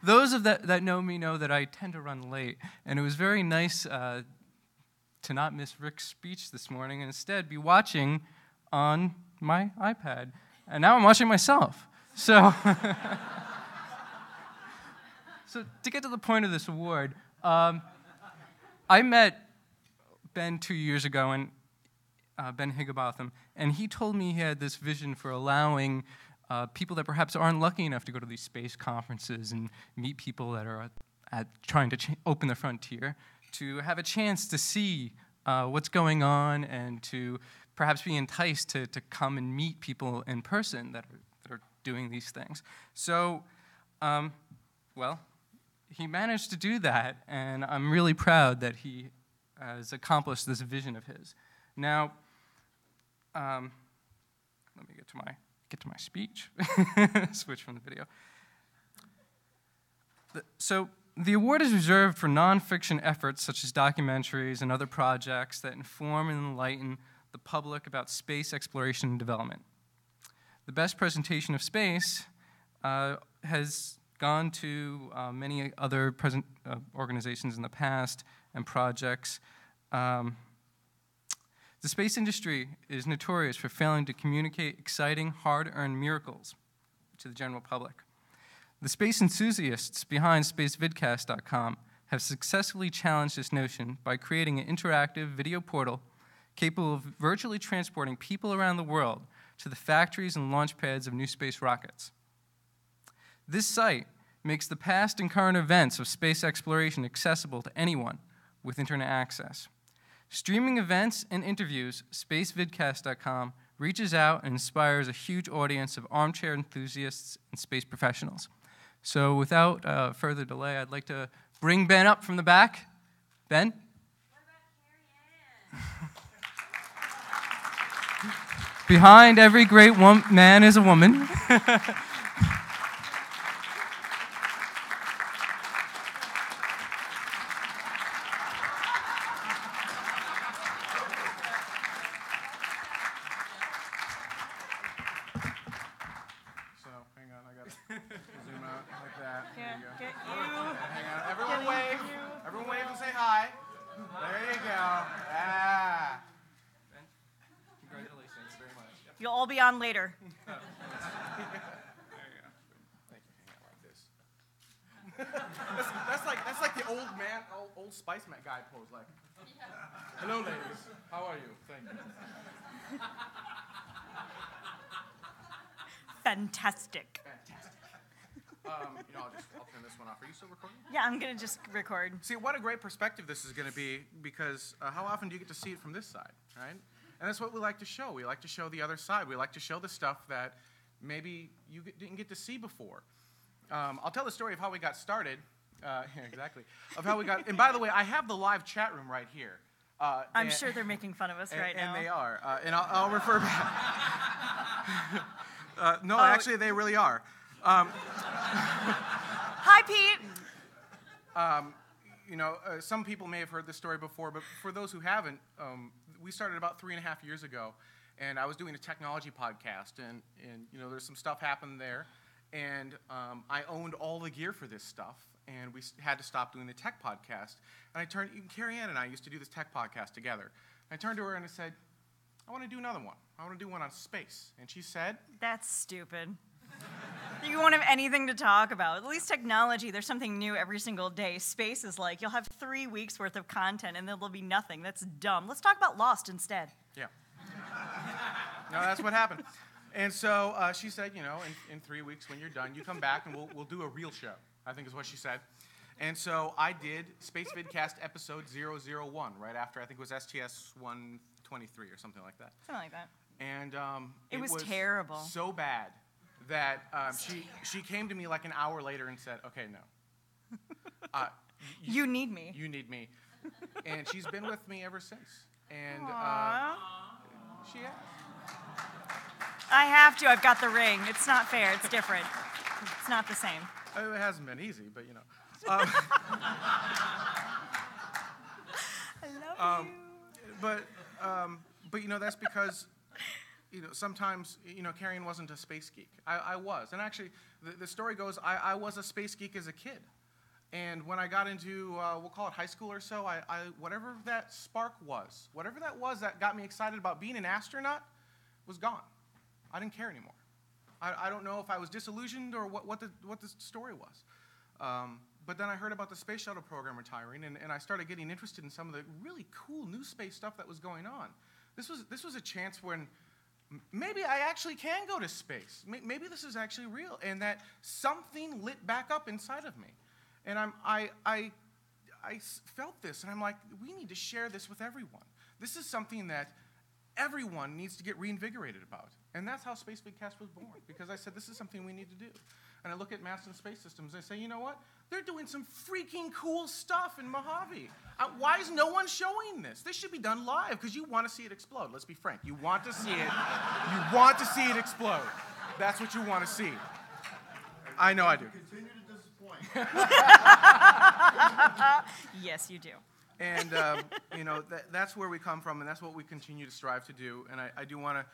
those of that know me know that I tend to run late, and it was very nice to not miss Rick's speech this morning and instead be watching on my iPad. And now I'm watching myself. So, so to get to the point of this award, I met Ben 2 years ago, and Ben Higginbotham, and he told me he had this vision for allowing people that perhaps aren't lucky enough to go to these space conferences and meet people that are trying to open the frontier to have a chance to see what's going on and to perhaps be enticed to come and meet people in person that are doing these things. So, well, he managed to do that, and I'm really proud that he has accomplished this vision of his. Now, let me get to my speech. Switch from the video. So the award is reserved for nonfiction efforts such as documentaries and other projects that inform and enlighten the public about space exploration and development. The best presentation of space has gone to many other organizations in the past and projects. The space industry is notorious for failing to communicate exciting, hard-earned miracles to the general public. The space enthusiasts behind Spacevidcast.com have successfully challenged this notion by creating an interactive video portal capable of virtually transporting people around the world to the factories and launch pads of NewSpace rockets. This site makes the past and current events of space exploration accessible to anyone with internet access. Streaming events and interviews, Spacevidcast.com reaches out and inspires a huge audience of armchair enthusiasts and space professionals. So without further delay, I'd like to bring Ben up from the back. Ben? Behind every great man is a woman. You'll all be on later. There you go. Thank you. Hang out like this. that's like the old Spice Man guy pose. Like, hello, ladies. How are you? Thank you. Fantastic. I'll turn this one off. Are you still recording? Yeah, I'm gonna just record. See, what a great perspective this is going to be, because how often do you get to see it from this side, right? And that's what we like to show. We like to show the other side. We like to show the stuff that maybe you didn't get to see before. I'll tell the story of how we got started. Yeah, exactly. Of how we got. And by the way, I have the live chat room right here. I'm sure they're making fun of us right now. And they are. And I'll refer back. No, actually, they really are. Hi, Pete. Some people may have heard this story before, but for those who haven't, we started about 3.5 years ago, and I was doing a technology podcast, and there's some stuff happened there, and I owned all the gear for this stuff, and we had to stop doing the tech podcast. And Carrie Ann and I used to do this tech podcast together. And I turned to her and I said, I want to do another one. I want to do one on space. And she said, That's stupid. You won't have anything to talk about. At least technology, there's something new every single day. Space is like, you'll have 3 weeks worth of content and there'll be nothing. That's dumb. Let's talk about Lost instead. Yeah. No, that's what happened. And so she said, in 3 weeks when you're done, you come back and we'll do a real show, I think is what she said. And so I did Spacevidcast episode 001, right after, I think it was STS 123 or something like that. Something like that. And it was terrible. So bad that she came to me like an hour later and said, okay, no. You need me. You need me. And she's been with me ever since. And she has. I have to. I've got the ring. It's not fair. It's different. It's not the same. It hasn't been easy, but I love you. But that's because sometimes Carrie wasn't a space geek. I was, and actually the story goes I was a space geek as a kid, and when I got into we'll call it high school or so, I whatever that spark was, whatever that was that got me excited about being an astronaut, was gone. I didn't care anymore. I don't know if I was disillusioned or what the story was. But then I heard about the space shuttle program retiring, and I started getting interested in some of the really cool new space stuff that was going on. This was a chance when maybe I actually can go to space. Maybe this is actually real, and that something lit back up inside of me. And I felt this, and I'm like, we need to share this with everyone. This is something that everyone needs to get reinvigorated about. And that's how Spacevidcast was born, because I said, this is something we need to do. And I look at Masten Space Systems, and I say, you know what? They're doing some freaking cool stuff in Mojave. Why is no one showing this? This should be done live, because you want to see it explode. Let's be frank. You want to see it. You want to see it explode. That's what you want to see. I know I do. Continue to disappoint. Yes, you do. And, that's where we come from, and that's what we continue to strive to do. And I do want to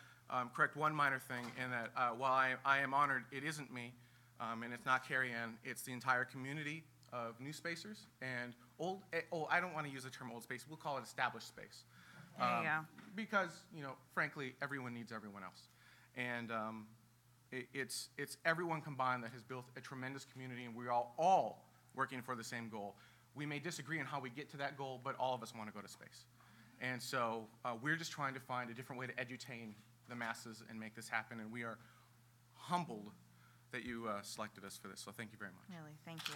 correct one minor thing, in that while I am honored, it isn't me, and it's not Carrie Ann, it's the entire community of NewSpacers and I don't want to use the term old space, we'll call it established space. There you go. Because, frankly, everyone needs everyone else. And it's everyone combined that has built a tremendous community, and we're all working for the same goal. We may disagree on how we get to that goal, but all of us want to go to space. And so we're just trying to find a different way to edutain the masses and make this happen, and we are humbled that you selected us for this, so thank you very much. Really, thank you.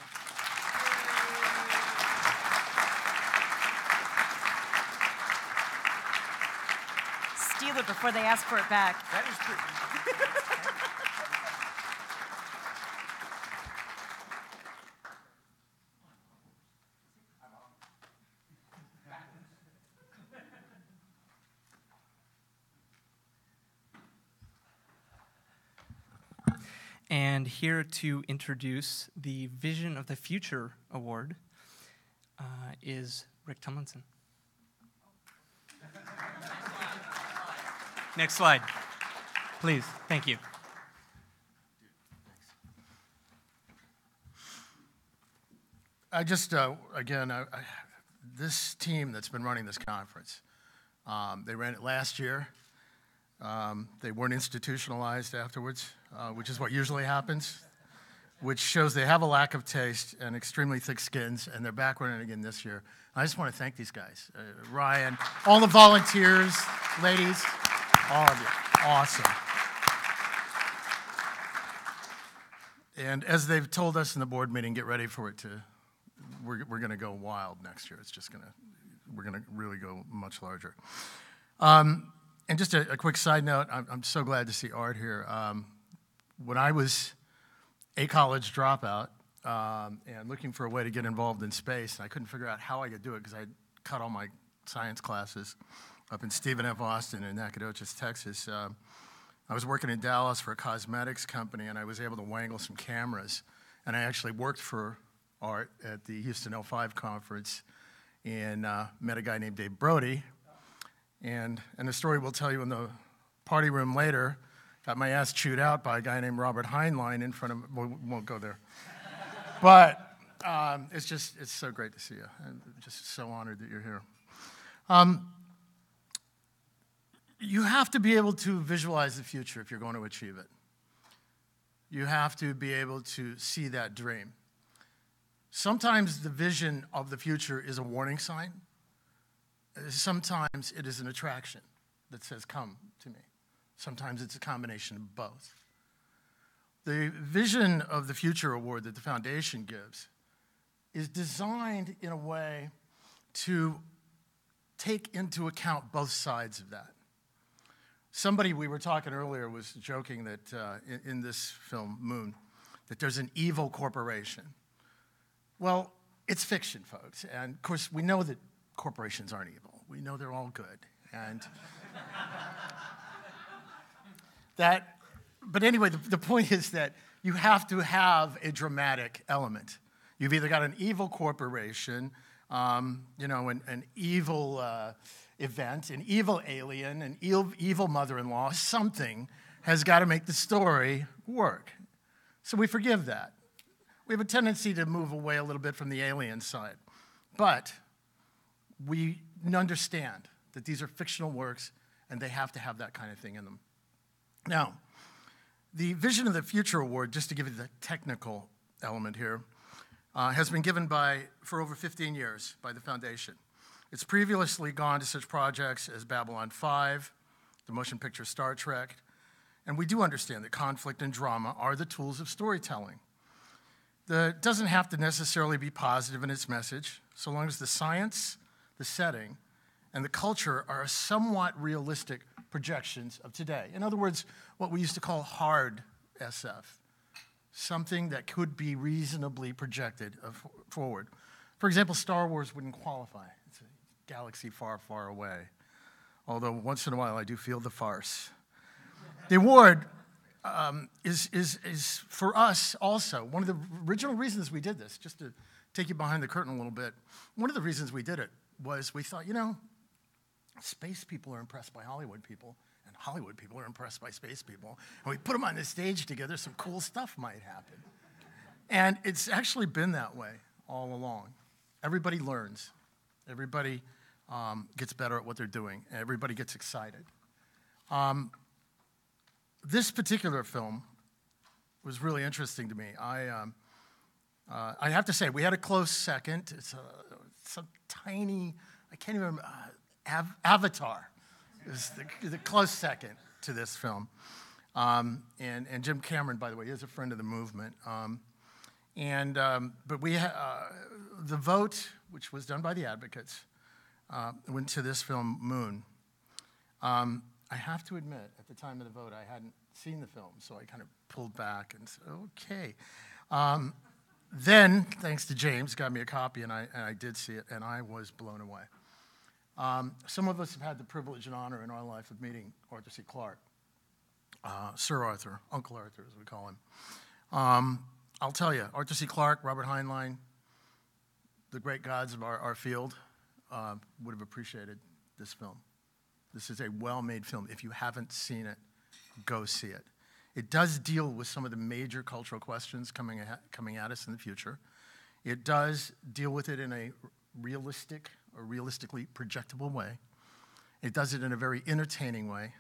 Steal it before they ask for it back. That is true. And here to introduce the Vision of the Future Award is Rick Tomlinson. Next slide, please. Thank you. I just, again, this team that's been running this conference, they ran it last year. They weren't institutionalized afterwards, which is what usually happens, which shows they have a lack of taste and extremely thick skins, and they're back running again this year. I just want to thank these guys. Ryan, all the volunteers, ladies, all of you. Awesome. And as they've told us in the board meeting, get ready for it to, we're going to go wild next year. It's just going to, we're going to really go much larger. And just a quick side note, I'm so glad to see Art here. When I was a college dropout and looking for a way to get involved in space, and I couldn't figure out how I could do it because I cut all my science classes up in Stephen F. Austin in Nacogdoches, Texas. I was working in Dallas for a cosmetics company, and I was able to wangle some cameras. And I actually worked for Art at the Houston 05 conference and met a guy named Dave Brody. And the story we'll tell you in the party room later, got my ass chewed out by a guy named Robert Heinlein in front of, we won't go there. But it's so great to see you. I'm just so honored that you're here. You have to be able to visualize the future if you're going to achieve it. You have to be able to see that dream. Sometimes the vision of the future is a warning sign. Sometimes it is an attraction that says, come to me. Sometimes it's a combination of both. The Vision of the Future Award that the foundation gives is designed in a way to take into account both sides of that. Somebody we were talking earlier was joking that in this film, Moon, that there's an evil corporation. Well, it's fiction, folks. And of course, we know that corporations aren't evil. We know they're all good. And but anyway, the point is that you have to have a dramatic element. You've either got an evil corporation, an evil event, an evil alien, an evil mother-in-law. Something has got to make the story work. So we forgive that. We have a tendency to move away a little bit from the alien side. But we understand that these are fictional works and they have to have that kind of thing in them. Now, the Vision of the Future Award, just to give you the technical element here, has been given for over 15 years by the foundation. It's previously gone to such projects as Babylon 5, the motion picture Star Trek, and we do understand that conflict and drama are the tools of storytelling. It doesn't have to necessarily be positive in its message, so long as the science, the setting, and the culture are somewhat realistic projections of today. In other words, what we used to call hard SF, something that could be reasonably projected forward. For example, Star Wars wouldn't qualify. It's a galaxy far, far away. Although once in a while I do feel the farce. The award is for us also. One of the original reasons we did this, just to take you behind the curtain a little bit, one of the reasons we did it was we thought, space people are impressed by Hollywood people, and Hollywood people are impressed by space people. And we put them on the stage together, some cool stuff might happen. And it's actually been that way all along. Everybody learns. Everybody gets better at what they're doing. Everybody gets excited. This particular film was really interesting to me. I have to say, we had a close second. It's a tiny, I can't even remember, Avatar is the close second to this film. And Jim Cameron, by the way, is a friend of the movement. But the vote, which was done by the advocates, went to this film, Moon. I have to admit, at the time of the vote, I hadn't seen the film, so I kind of pulled back and said, okay. Then, thanks to James, got me a copy, and I did see it, and I was blown away. Some of us have had the privilege and honor in our life of meeting Arthur C. Clarke, Sir Arthur, Uncle Arthur, as we call him. I'll tell you, Arthur C. Clarke, Robert Heinlein, the great gods of our field, would have appreciated this film. This is a well-made film. If you haven't seen it, go see it. It does deal with some of the major cultural questions coming at us in the future. It does deal with it in a realistic or realistically projectable way. It does it in a very entertaining way.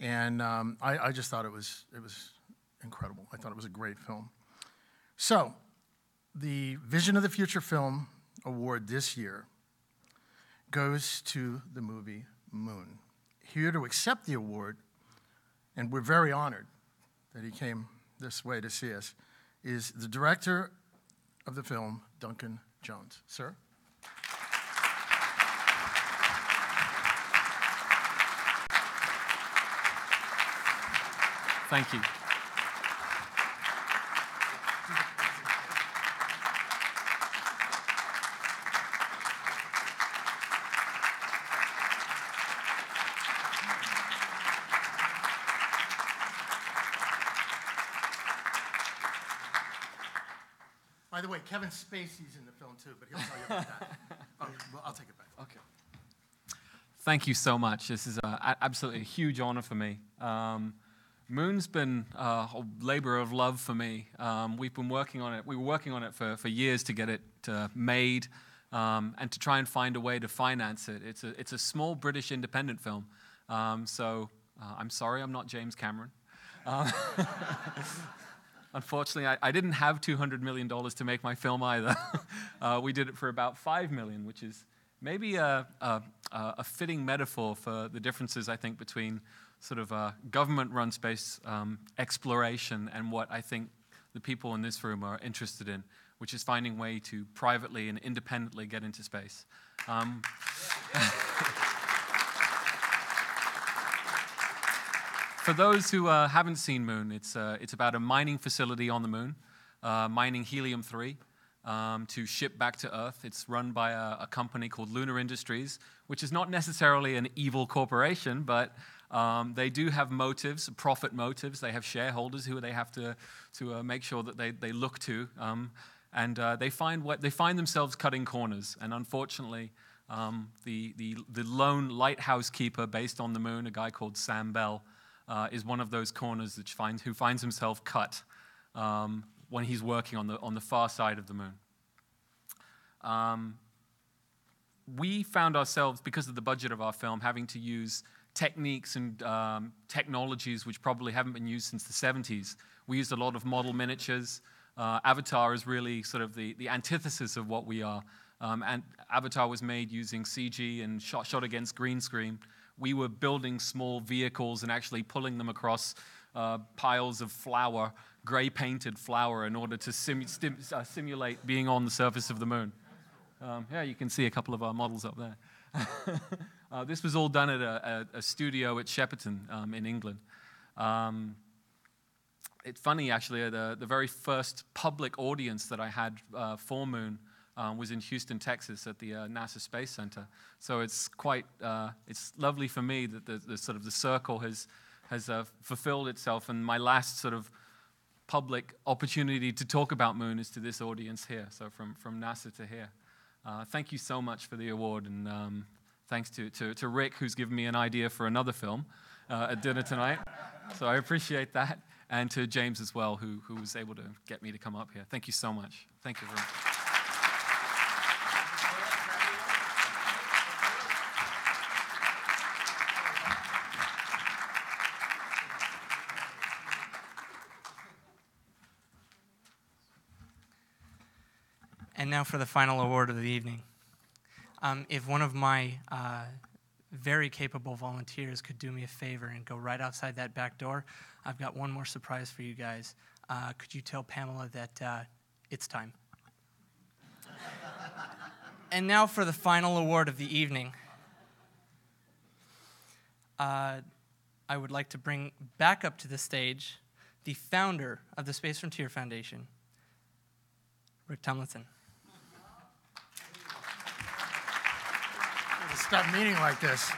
And I just thought it was incredible. I thought it was a great film. So, the Vision of the Future Film Award this year goes to the movie Moon. Here to accept the award, and we're very honored that he came this way to see us, is the director of the film, Duncan Jones. Sir? Thank you. By the way, Kevin Spacey's in the film too, but he'll tell you about that. Oh, well, I'll take it back. Okay. Thank you so much. This is absolutely a huge honor for me. Moon's been a labor of love for me. We've been working on it. We were working on it for years to get it made and to try and find a way to finance it. It's a small British independent film. So I'm sorry I'm not James Cameron. Unfortunately, I didn't have $200 million to make my film either. We did it for about $5 million, which is maybe a fitting metaphor for the differences, I think, between sort of government-run space exploration and what I think the people in this room are interested in, which is finding a way to privately and independently get into space. For those who haven't seen Moon, it's about a mining facility on the Moon, mining helium-3 to ship back to Earth. It's run by a company called Lunar Industries, which is not necessarily an evil corporation, but they do have motives, profit motives. They have shareholders who they have to make sure that they look to, and they find themselves cutting corners. And unfortunately, the lone lighthouse keeper based on the Moon, a guy called Sam Bell, is one of those corners who finds himself cut when he's working on the far side of the Moon. We found ourselves, because of the budget of our film, having to use techniques and technologies which probably haven't been used since the 70s. We used a lot of model miniatures. Avatar is really sort of the antithesis of what we are. And Avatar was made using CG and shot against green screen. We were building small vehicles and actually pulling them across piles of flour, gray-painted flour, in order to simulate being on the surface of the Moon. Yeah, you can see a couple of our models up there. This was all done at a studio at Shepperton in England. It's funny, actually, the very first public audience that I had for Moon was in Houston, Texas, at the NASA Space Center. So it's it's lovely for me that the sort of the circle has fulfilled itself, and my last sort of public opportunity to talk about Moon is to this audience here. So from NASA to here. Thank you so much for the award, and thanks to Rick, who's given me an idea for another film at dinner tonight. So I appreciate that, and to James as well, who was able to get me to come up here. Thank you so much. Thank you very much. And now for the final award of the evening. If one of my very capable volunteers could do me a favor and go right outside that back door, I've got one more surprise for you guys. Could you tell Pamela that it's time? And now for the final award of the evening. I would like to bring back up to the stage the founder of the Space Frontier Foundation, Rick Tomlinson. Stop meeting like this.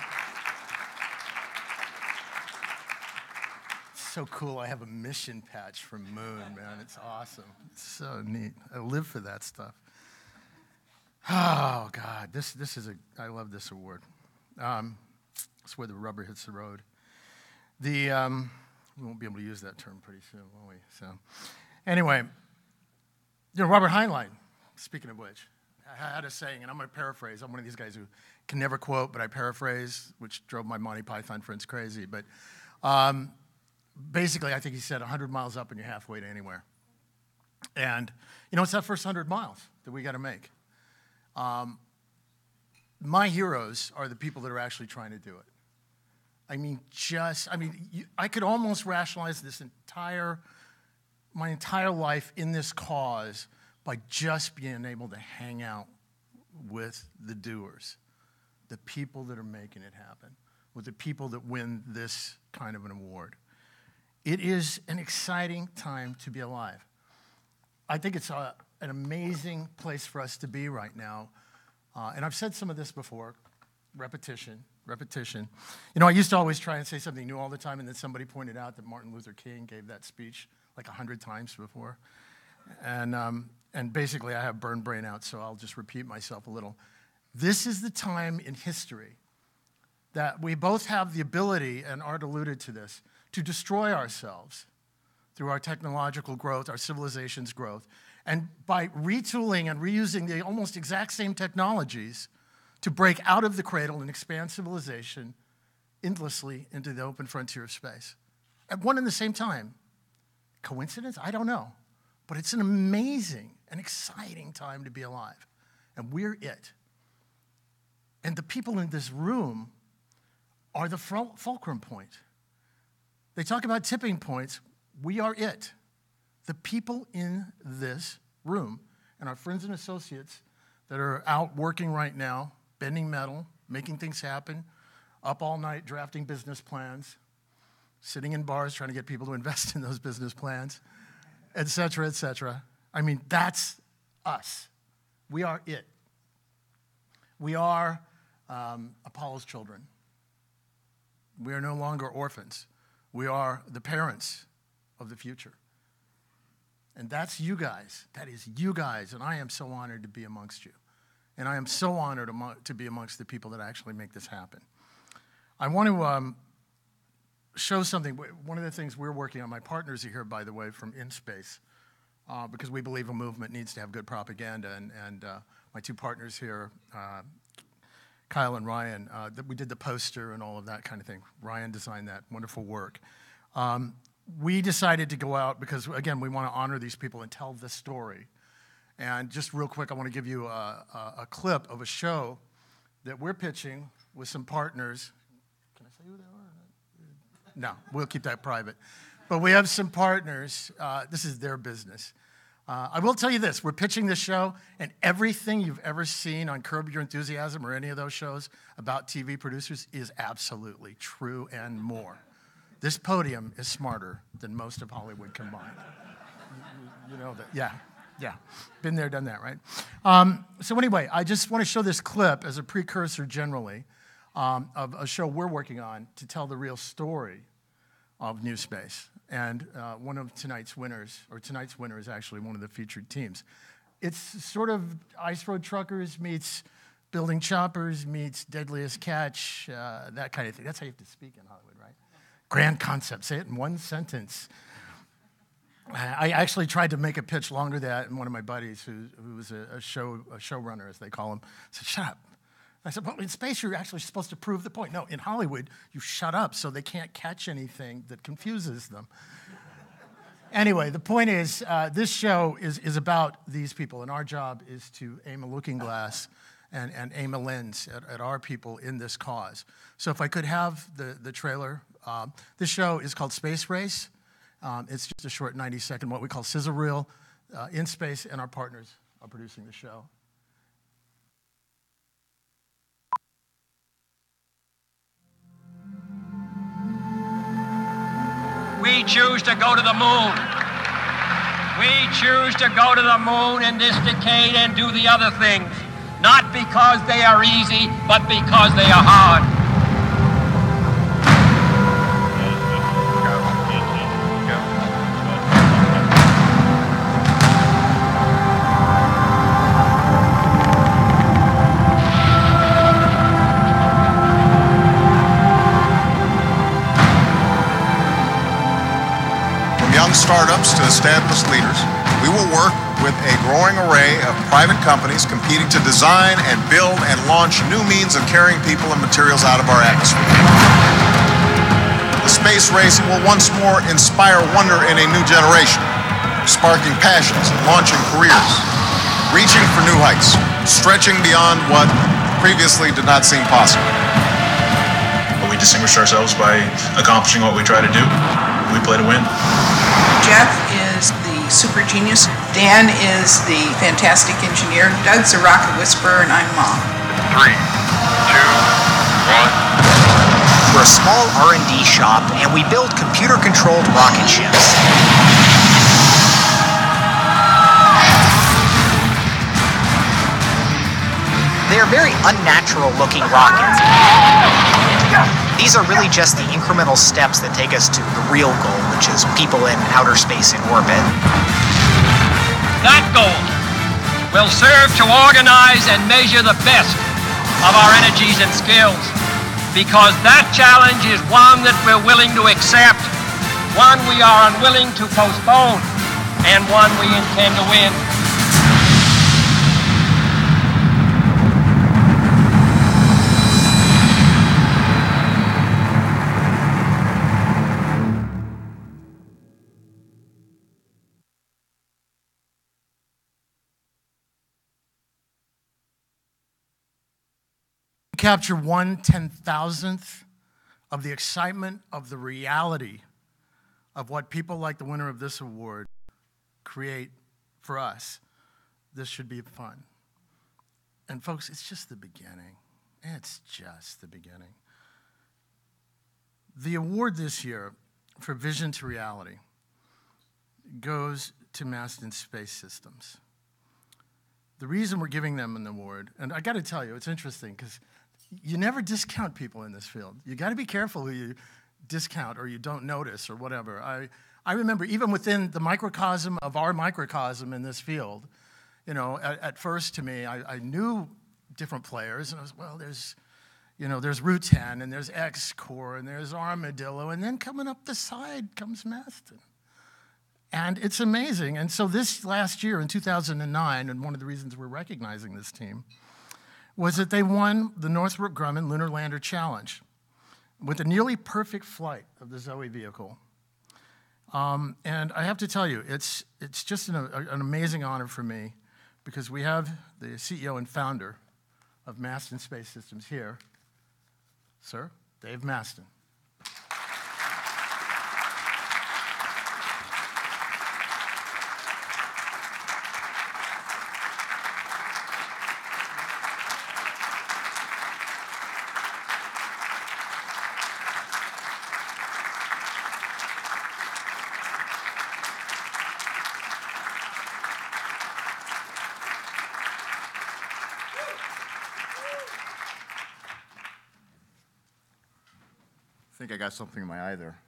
It's so cool. I have a mission patch from Moon, man. It's awesome. It's so neat. I live for that stuff. Oh God, I love this award. It's where the rubber hits the road. We won't be able to use that term pretty soon, will we? So, anyway, Robert Heinlein. Speaking of which, I had a saying, and I'm going to paraphrase. I'm one of these guys who can never quote, but I paraphrase, which drove my Monty Python friends crazy. But basically, I think he said 100 miles up and you're halfway to anywhere. And, it's that first 100 miles that we got to make. My heroes are the people that are actually trying to do it. I could almost rationalize my entire life in this cause by just being able to hang out with the doers, the people that are making it happen, with the people that win this kind of an award. It is an exciting time to be alive. I think it's an amazing place for us to be right now. And I've said some of this before, repetition. I used to always try and say something new all the time, and then somebody pointed out that Martin Luther King gave that speech like 100 times before. And and basically I have burned brain out, so I'll just repeat myself a little. This is the time in history that we both have the ability, and Art alluded to this, to destroy ourselves through our technological growth, our civilization's growth, and by retooling and reusing the almost exact same technologies to break out of the cradle and expand civilization endlessly into the open frontier of space. At one and the same time. Coincidence? I don't know. But it's an amazing and exciting time to be alive. And we're it. And the people in this room are the fulcrum point. They talk about tipping points. We are it. The people in this room and our friends and associates that are out working right now, bending metal, making things happen, up all night drafting business plans, sitting in bars trying to get people to invest in those business plans, et cetera, et cetera. I mean, that's us. We are it. We are Apollo's children. We are no longer orphans. We are the parents of the future. And that's you guys. That is you guys. And I am so honored to be amongst you. And I am so honored to be amongst the people that actually make this happen. I want to show something. One of the things we're working on, my partners are here, by the way, from InSpace, because we believe a movement needs to have good propaganda. And my two partners here, Kyle and Ryan, we did the poster and all of that kind of thing. Ryan designed that wonderful work. We decided to go out because, again, we want to honor these people and tell this story. And just real quick, I want to give you a clip of a show that we're pitching with some partners. Can I say who they are? No, we'll keep that private. But we have some partners. This is their business. I will tell you this. We're pitching this show, and everything you've ever seen on Curb Your Enthusiasm or any of those shows about TV producers is absolutely true and more. This podium is smarter than most of Hollywood combined. You know that. Yeah. Been there, done that, right? So anyway, I just want to show this clip as a precursor generally of a show we're working on to tell the real story of NewSpace. And one of tonight's winners is actually one of the featured teams. It's sort of Ice Road Truckers meets Building Choppers meets Deadliest Catch, that kind of thing. That's how you have to speak in Hollywood, right? Grand concept. Say it in one sentence. I actually tried to make a pitch longer than that, and one of my buddies, who was a showrunner, as they call him, said, "Shut up." I said, "Well, in space, you're actually supposed to prove the point." No, in Hollywood, you shut up so they can't catch anything that confuses them. Anyway, the point is, this show is about these people, and our job is to aim a looking glass and aim a lens at our people in this cause. So if I could have the trailer. This show is called Space Race. It's just a short 90-second, what we call sizzle reel. InSpace and our partners are producing the show. We choose to go to the moon. We choose to go to the moon in this decade and do the other things, not because they are easy, but because they are hard. Startups to established leaders, we will work with a growing array of private companies competing to design and build and launch new means of carrying people and materials out of our atmosphere. The space race will once more inspire wonder in a new generation, sparking passions and launching careers, reaching for new heights, stretching beyond what previously did not seem possible. We distinguish ourselves by accomplishing what we try to do. We play to win. Jeff is the super genius. Dan is the fantastic engineer. Doug's a rocket whisperer, and I'm Mom. 3, 2, 1. We're a small R&D shop, and we build computer-controlled rocket ships. They are very unnatural-looking rockets. These are really just the incremental steps that take us to the real goal, which is people in outer space in orbit. That goal will serve to organize and measure the best of our energies and skills, because that challenge is one that we're willing to accept, one we are unwilling to postpone, and one we intend to win. Capture 1/10,000th of the excitement of the reality of what people like the winner of this award create for us. This should be fun. And folks, it's just the beginning. It's just the beginning. The award this year for Vision to Reality goes to Masten Space Systems. The reason we're giving them an award, and I got to tell you, it's interesting because you never discount people in this field. You got to be careful who you discount or you don't notice or whatever. I remember even within the microcosm of our microcosm in this field, you know, at first to me, I knew different players, and I was, well, there's Route 10, and there's X-Core, and there's Armadillo, and then coming up the side comes Masten. And it's amazing. And so this last year in 2009, and one of the reasons we're recognizing this team, was that they won the Northrop Grumman Lunar Lander Challenge with a nearly perfect flight of the Zoe vehicle. And I have to tell you, it's just an amazing honor for me because we have the CEO and founder of Masten Space Systems here. Sir, Dave Masten. I think I got something in my eye there.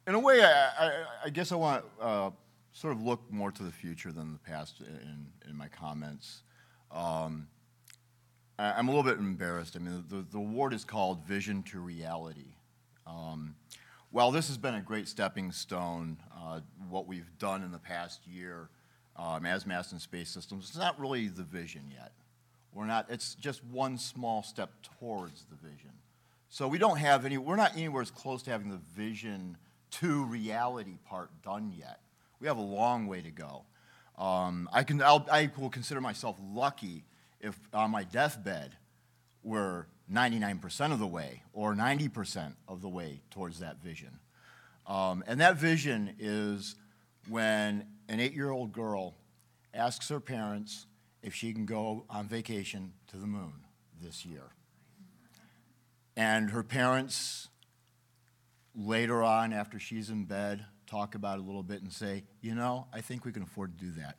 In a way, I guess I want to sort of look more to the future than the past in my comments. I'm a little bit embarrassed. I mean, the award is called Vision to Reality. While this has been a great stepping stone, what we've done in the past year as Masten Space Systems, it's not really the vision yet. It's just one small step towards the vision. So we're not anywhere as close to having the vision to reality part done yet. We have a long way to go. I will consider myself lucky if on my deathbed we're 99% of the way or 90% of the way towards that vision. And that vision is when an 8-year-old girl asks her parents if she can go on vacation to the moon this year. And her parents, later on, after she's in bed, talk about it a little bit and say, you know, I think we can afford to do that.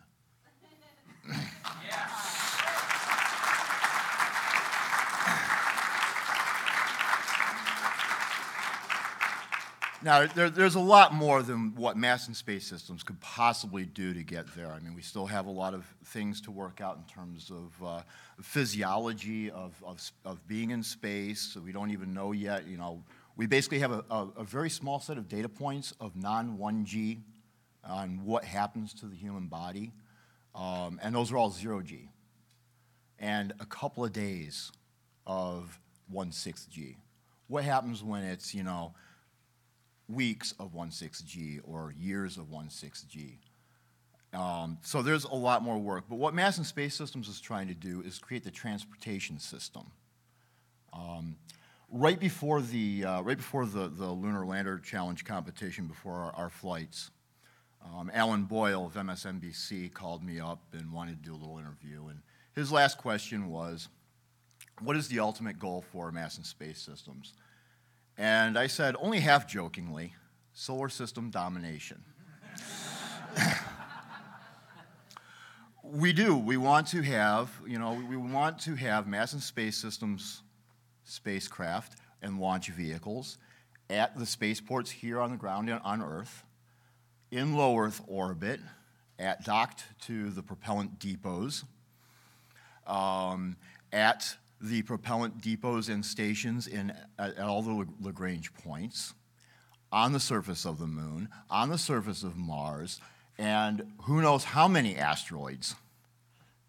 Now, there's a lot more than what Masten Space Systems could possibly do to get there. I mean, we still have a lot of things to work out in terms of physiology of being in space. So we don't even know yet. You know, we basically have a very small set of data points of non-1G on what happens to the human body, and those are all 0G, and a couple of days of 1/6G. What happens when it's, you know, weeks of 1/6G or years of 1/6G. So there's a lot more work. But what Masten Space Systems is trying to do is create the transportation system. Right before the Lunar Lander Challenge competition, before our flights, Alan Boyle of MSNBC called me up and wanted to do a little interview. And his last question was, what is the ultimate goal for Masten Space Systems? And I said, only half jokingly, solar system domination. We do. We want to have, Masten Space Systems spacecraft and launch vehicles at the spaceports here on the ground on Earth. in low Earth orbit, docked to the propellant depots, at the propellant depots and stations at all the Lagrange points, on the surface of the moon, on the surface of Mars, and who knows how many asteroids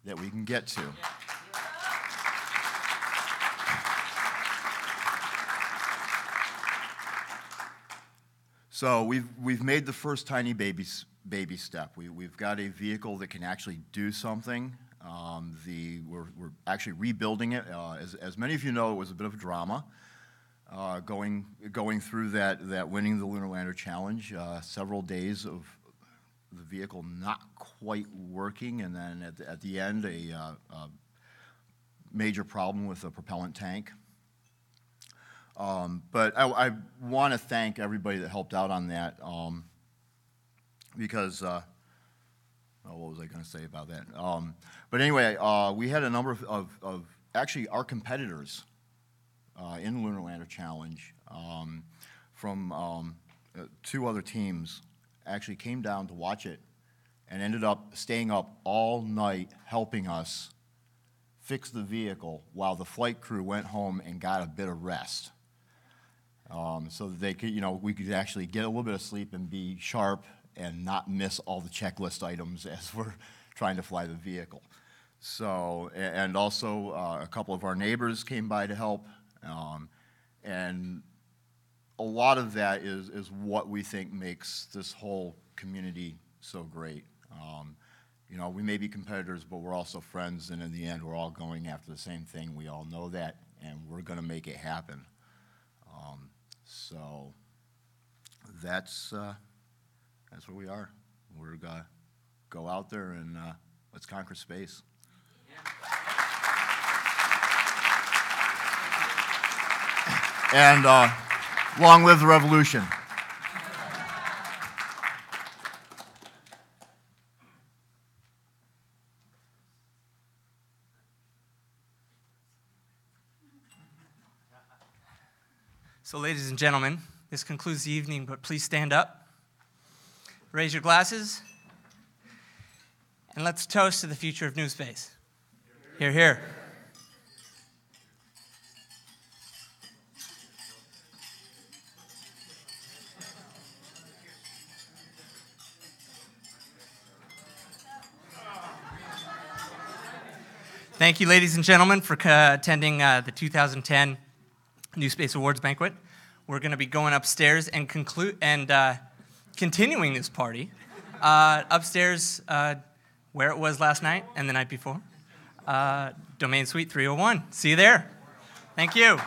that we can get to. So we've made the first tiny baby step. We've got a vehicle that can actually do something. We're actually rebuilding it. As many of you know, it was a bit of a drama going through that winning the Lunar Lander Challenge. Several days of the vehicle not quite working, and then at the end, a major problem with the propellant tank. But I want to thank everybody that helped out on that, because, what was I going to say about that? But anyway, we had a number of actually our competitors in the Lunar Lander Challenge from 2 other teams actually came down to watch it and ended up staying up all night helping us fix the vehicle while the flight crew went home and got a bit of rest. So that they could, we could actually get a little bit of sleep and be sharp and not miss all the checklist items as we're trying to fly the vehicle. So, and also a couple of our neighbors came by to help, and a lot of that is what we think makes this whole community so great. We may be competitors, but we're also friends, and in the end, we're all going after the same thing. We all know that, and we're going to make it happen. So that's where we are. We're gonna go out there and let's conquer space. And long live the revolution. So, ladies and gentlemen, this concludes the evening, but please stand up, raise your glasses, and let's toast to the future of NewSpace. Hear, hear. Thank you, ladies and gentlemen, for attending the 2010 NewSpace Awards banquet. We're going to be going upstairs and continuing this party upstairs where it was last night and the night before. Domain Suite 301. See you there. Thank you.